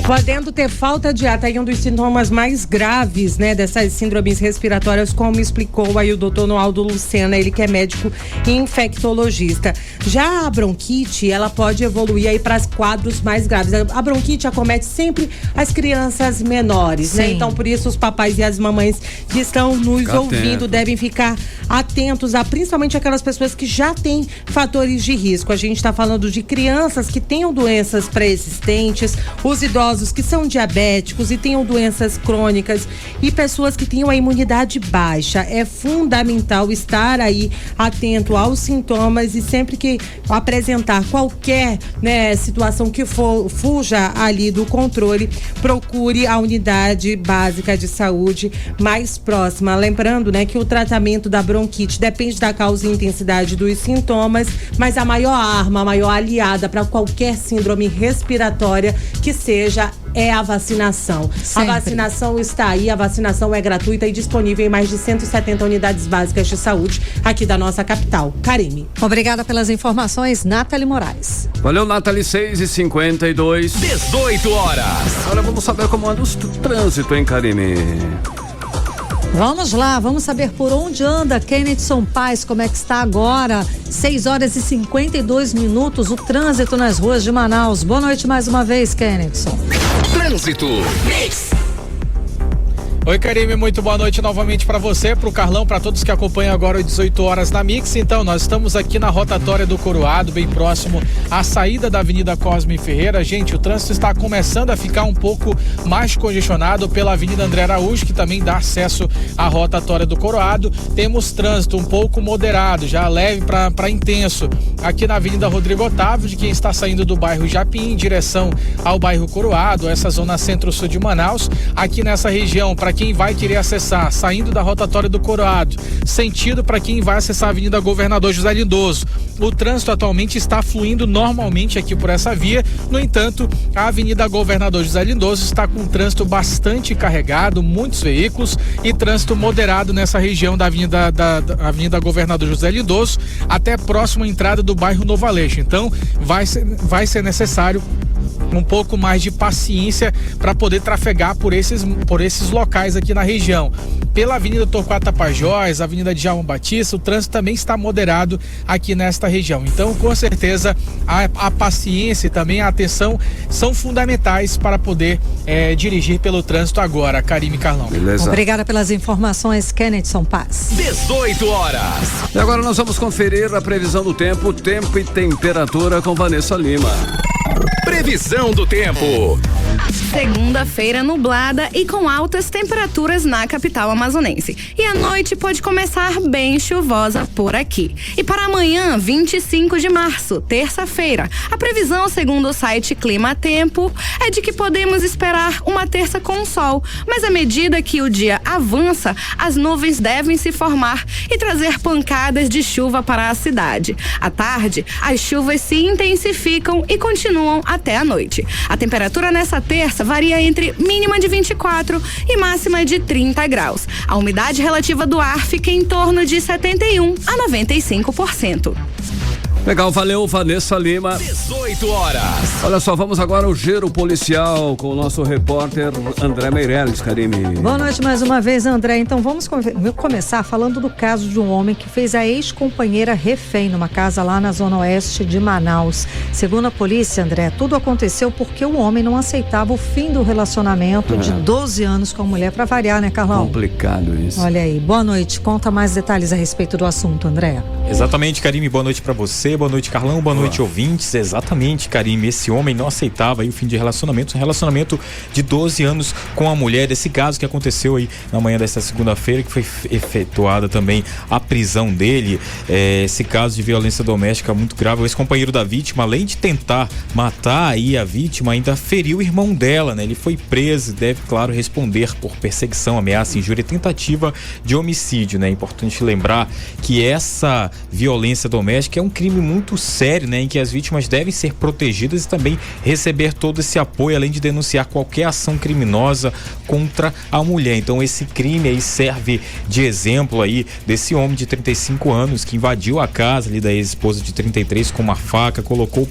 Podendo ter falta de ar, tá aí um dos sintomas mais graves, né, dessas síndromes respiratórias, como explicou aí o doutor Noaldo Lucena, ele que é médico infectologista. Já a bronquite, ela pode evoluir aí para quadros mais graves. A bronquite acomete sempre as crianças menores, né? Então, por isso, os papais e as mamães que estão nos ouvindo devem ficar atentos a principalmente aquelas pessoas que já têm fatores de risco. A gente está falando de crianças que tenham doenças pré-existentes, os idosos que são diabéticos e tenham doenças crônicas e pessoas que tenham a imunidade baixa. É fundamental estar aí atento aos sintomas e sempre que apresentar qualquer, né, situação que fuja ali do controle, procure a unidade básica de saúde mais próxima. Lembrando, né, que o tratamento da bronquite depende da causa e intensidade dos sintomas, mas a maior arma, a maior aliada para qualquer síndrome respiratória que seja é a vacinação. Sempre. A vacinação está aí, a vacinação é gratuita e disponível em mais de 170 unidades básicas de saúde aqui da nossa capital. Karime. Obrigada pelas informações, Nathalie Moraes. Valeu, Nathalie, 6h52. 18 horas. Agora vamos saber como anda o trânsito, hein, Karime? Vamos lá, vamos saber por onde anda Kennedson Paz, como é que está agora, 6h52, o trânsito nas ruas de Manaus. Boa noite mais uma vez, Kennedson. Trânsito. Oi, Karime, muito boa noite novamente para você, pro Carlão, para todos que acompanham agora às 18 horas na Mix. Então, nós estamos aqui na rotatória do Coroado, bem próximo à saída da Avenida Cosme Ferreira. Gente, o trânsito está começando a ficar um pouco mais congestionado pela Avenida André Araújo, que também dá acesso à rotatória do Coroado. Temos trânsito um pouco moderado, já leve para intenso, aqui na Avenida Rodrigo Otávio, de quem está saindo do bairro Japim em direção ao bairro Coroado, essa zona centro-sul de Manaus. Aqui nessa região, para quem vai querer acessar, saindo da rotatória do Coroado, sentido para quem vai acessar a Avenida Governador José Lindoso. O trânsito atualmente está fluindo normalmente aqui por essa via. No entanto, a Avenida Governador José Lindoso está com trânsito bastante carregado, muitos veículos e trânsito moderado nessa região da Avenida Governador José Lindoso, até próximo à entrada do bairro Novo Aleixo. Então, vai ser necessário um pouco mais de paciência para poder trafegar por esses locais aqui na região. Pela Avenida Torquato Tapajós, Avenida Djalma Batista, o trânsito também está moderado aqui nesta região. Então, com certeza, a paciência e também a atenção são fundamentais para poder dirigir pelo trânsito agora. Karime, Carlão. Beleza. Obrigada pelas informações, Kennedson Paz. 18 horas. E agora nós vamos conferir a previsão do tempo e temperatura com Vanessa Lima. Previsão do tempo. Segunda-feira nublada e com altas temperaturas na capital amazonense. E a noite pode começar bem chuvosa por aqui. E para amanhã, 25 de março, terça-feira, a previsão, segundo o site Clima Tempo, é de que podemos esperar uma terça com sol. Mas à medida que o dia avança, as nuvens devem se formar e trazer pancadas de chuva para a cidade. À tarde, as chuvas se intensificam e continuam até a noite. A temperatura nessa terça varia entre mínima de 24 e máxima de 30 graus. A umidade relativa do ar fica em torno de 71 a 95%. Legal, valeu, Vanessa Lima. 18 horas. Olha só, vamos agora ao giro policial com o nosso repórter André Meirelles, Karime. Boa noite mais uma vez, André. Então vamos começar falando do caso de um homem que fez a ex-companheira refém numa casa lá na zona oeste de Manaus. Segundo a polícia, André, tudo aconteceu porque o homem não aceitava o fim do relacionamento de 12 anos com a mulher, pra variar, né, Carlão? Complicado isso. Olha aí, boa noite. Conta mais detalhes a respeito do assunto, André. Exatamente, Karime, boa noite pra você. Boa noite, Carlão. Boa noite, ouvintes. Exatamente, Karime. Esse homem não aceitava aí o fim de relacionamento. Um relacionamento de 12 anos com a mulher. Esse caso que aconteceu aí na manhã desta segunda-feira, que foi efetuada também a prisão dele. Esse caso de violência doméstica muito grave. O ex-companheiro da vítima, além de tentar matar aí a vítima, ainda feriu o irmão dela, né? Ele foi preso e deve, claro, responder por perseguição, ameaça, injúria e tentativa de homicídio, né? É importante lembrar que essa violência doméstica é um crime muito sério, né, em que as vítimas devem ser protegidas e também receber todo esse apoio, além de denunciar qualquer ação criminosa contra a mulher. Então esse crime aí serve de exemplo aí desse homem de 35 anos que invadiu a casa ali da ex-esposa de 33 com uma faca, colocou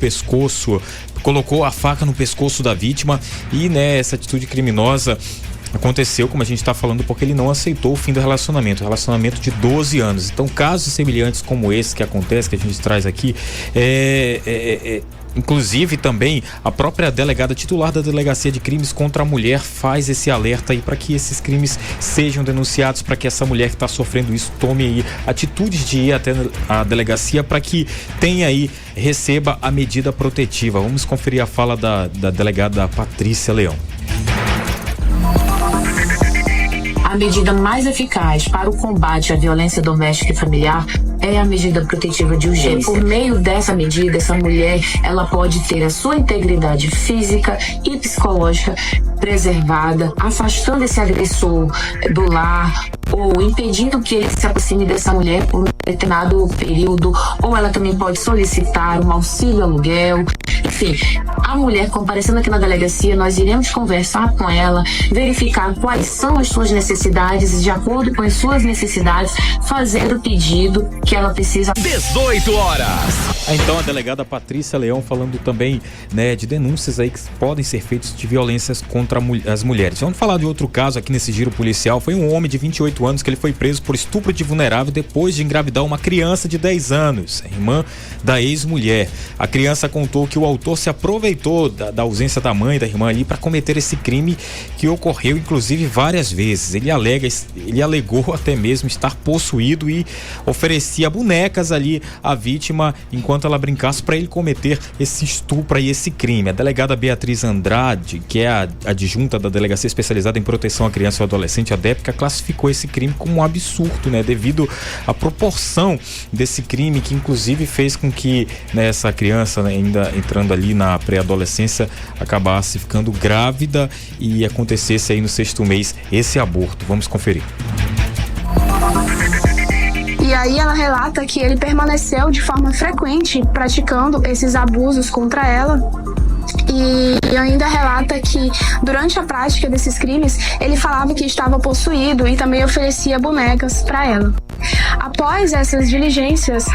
a faca no pescoço da vítima e, né, essa atitude criminosa aconteceu, como a gente está falando, porque ele não aceitou o fim do relacionamento de 12 anos. Então, casos semelhantes como esse que acontece, que a gente traz aqui, inclusive também a própria delegada titular da Delegacia de Crimes contra a Mulher faz esse alerta aí para que esses crimes sejam denunciados, para que essa mulher que está sofrendo isso tome aí atitudes de ir até a delegacia para que tenha aí, receba a medida protetiva. Vamos conferir a fala da delegada Patrícia Leão. A medida mais eficaz para o combate à violência doméstica e familiar é a medida protetiva de urgência. E por meio dessa medida, essa mulher, ela pode ter a sua integridade física e psicológica preservada, afastando esse agressor do lar ou impedindo que ele se aproxime dessa mulher por um determinado período, ou ela também pode solicitar um auxílio aluguel. Enfim, a mulher comparecendo aqui na delegacia, nós iremos conversar com ela, verificar quais são as suas necessidades e, de acordo com as suas necessidades, fazer o pedido que ela precisa. 18 horas. Então a delegada Patrícia Leão falando também, né, de denúncias aí que podem ser feitas de violências contra as mulheres. Vamos falar de outro caso aqui nesse giro policial. Foi um homem de 28 anos que ele foi preso por estupro de vulnerável depois de engravidar uma criança de 10 anos, irmã da ex-mulher. A criança contou que o autor se aproveitou da ausência da mãe da irmã ali para cometer esse crime que ocorreu inclusive várias vezes. Ele alegou até mesmo estar possuído e oferecia bonecas ali à vítima enquanto ela brincasse para ele cometer esse estupro e esse crime. A delegada Beatriz Andrade, que é a adjunta da Delegacia Especializada em Proteção à Criança e ao Adolescente, a DEPCA, classificou esse crime como um absurdo, né, devido à proporção desse crime, que inclusive fez com que, né, essa criança, né, ainda entrando ali na pré-adolescência, acabasse ficando grávida e acontecesse aí no 6º mês esse aborto. Vamos conferir. E aí ela relata que ele permaneceu de forma frequente praticando esses abusos contra ela. E ainda relata que durante a prática desses crimes ele falava que estava possuído e também oferecia bonecas para ela. Após essas diligências,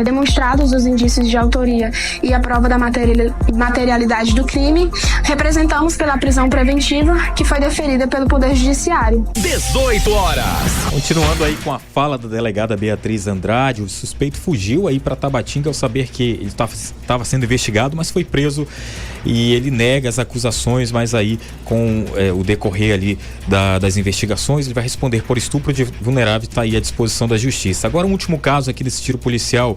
demonstrados os indícios de autoria e a prova da materialidade do crime, representamos pela prisão preventiva que foi deferida pelo Poder Judiciário. 18 horas. Continuando aí com a fala da delegada Beatriz Andrade, o suspeito fugiu aí para Tabatinga ao saber que ele estava sendo investigado, mas foi preso e ele nega as acusações, mas aí com o decorrer ali das investigações, ele vai responder por estupro de vulnerável e está aí à disposição da Justiça. Agora um último caso aqui desse tiro policial,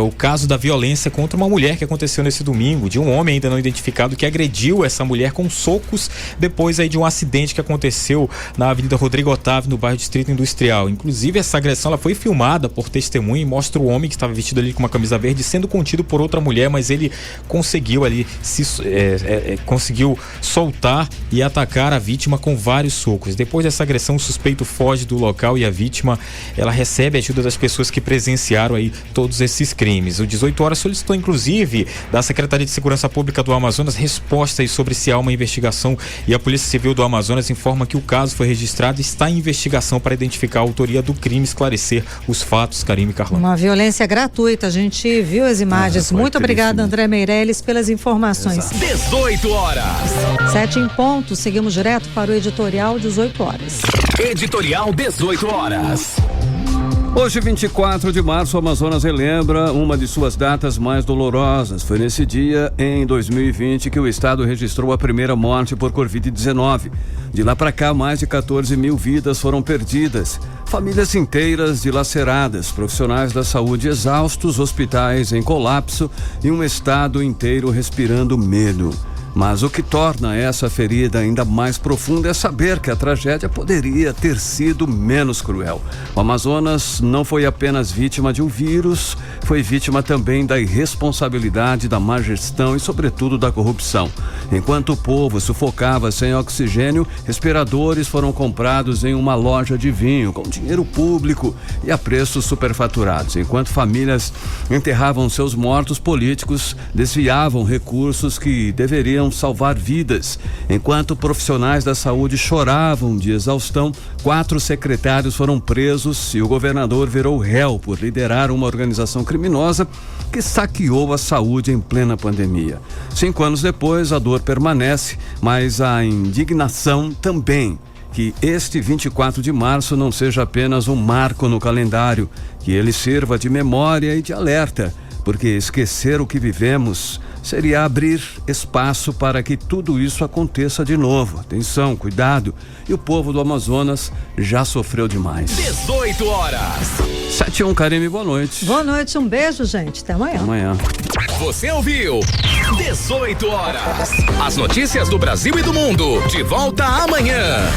o caso da violência contra uma mulher que aconteceu nesse domingo, de um homem ainda não identificado que agrediu essa mulher com socos depois aí de um acidente que aconteceu na Avenida Rodrigo Otávio, no bairro Distrito Industrial. Inclusive essa agressão ela foi filmada por testemunha e mostra o homem que estava vestido ali com uma camisa verde sendo contido por outra mulher, mas ele conseguiu ali conseguiu soltar e atacar a vítima com vários socos. Depois dessa agressão, o suspeito foge do local e a vítima ela recebe a ajuda das pessoas que presenciaram aí todos esses crimes. O 18 horas solicitou inclusive da Secretaria de Segurança Pública do Amazonas resposta aí sobre se há uma investigação, e a Polícia Civil do Amazonas informa que o caso foi registrado e está em investigação para identificar a autoria do crime e esclarecer os fatos. Karime Carlão. Uma violência gratuita, a gente viu as imagens. Muito obrigada, André Meirelles, pelas informações. 18 horas. 7 em ponto, seguimos direto para o editorial 18 horas. Editorial 18 horas. Hoje, 24 de março, o Amazonas relembra uma de suas datas mais dolorosas. Foi nesse dia, em 2020, que o estado registrou a primeira morte por Covid-19. De lá para cá, mais de 14 mil vidas foram perdidas. Famílias inteiras dilaceradas, profissionais da saúde exaustos, hospitais em colapso e um estado inteiro respirando medo. Mas o que torna essa ferida ainda mais profunda é saber que a tragédia poderia ter sido menos cruel. O Amazonas não foi apenas vítima de um vírus, foi vítima também da irresponsabilidade, da má gestão e, sobretudo, da corrupção. Enquanto o povo sufocava sem oxigênio, respiradores foram comprados em uma loja de vinho com dinheiro público e a preços superfaturados. Enquanto famílias enterravam seus mortos, políticos desviavam recursos que deveriam salvar vidas. Enquanto profissionais da saúde choravam de exaustão, 4 secretários foram presos e o governador virou réu por liderar uma organização criminosa que saqueou a saúde em plena pandemia. 5 anos depois, a dor permanece, mas a indignação também. Que este 24 de março não seja apenas um marco no calendário, que ele sirva de memória e de alerta, porque esquecer o que vivemos seria abrir espaço para que tudo isso aconteça de novo. Atenção, cuidado. E o povo do Amazonas já sofreu demais. 18 horas. 7-1, Karime, boa noite. Boa noite, um beijo, gente. Até amanhã. Até amanhã. Você ouviu 18 horas. As notícias do Brasil e do mundo. De volta amanhã.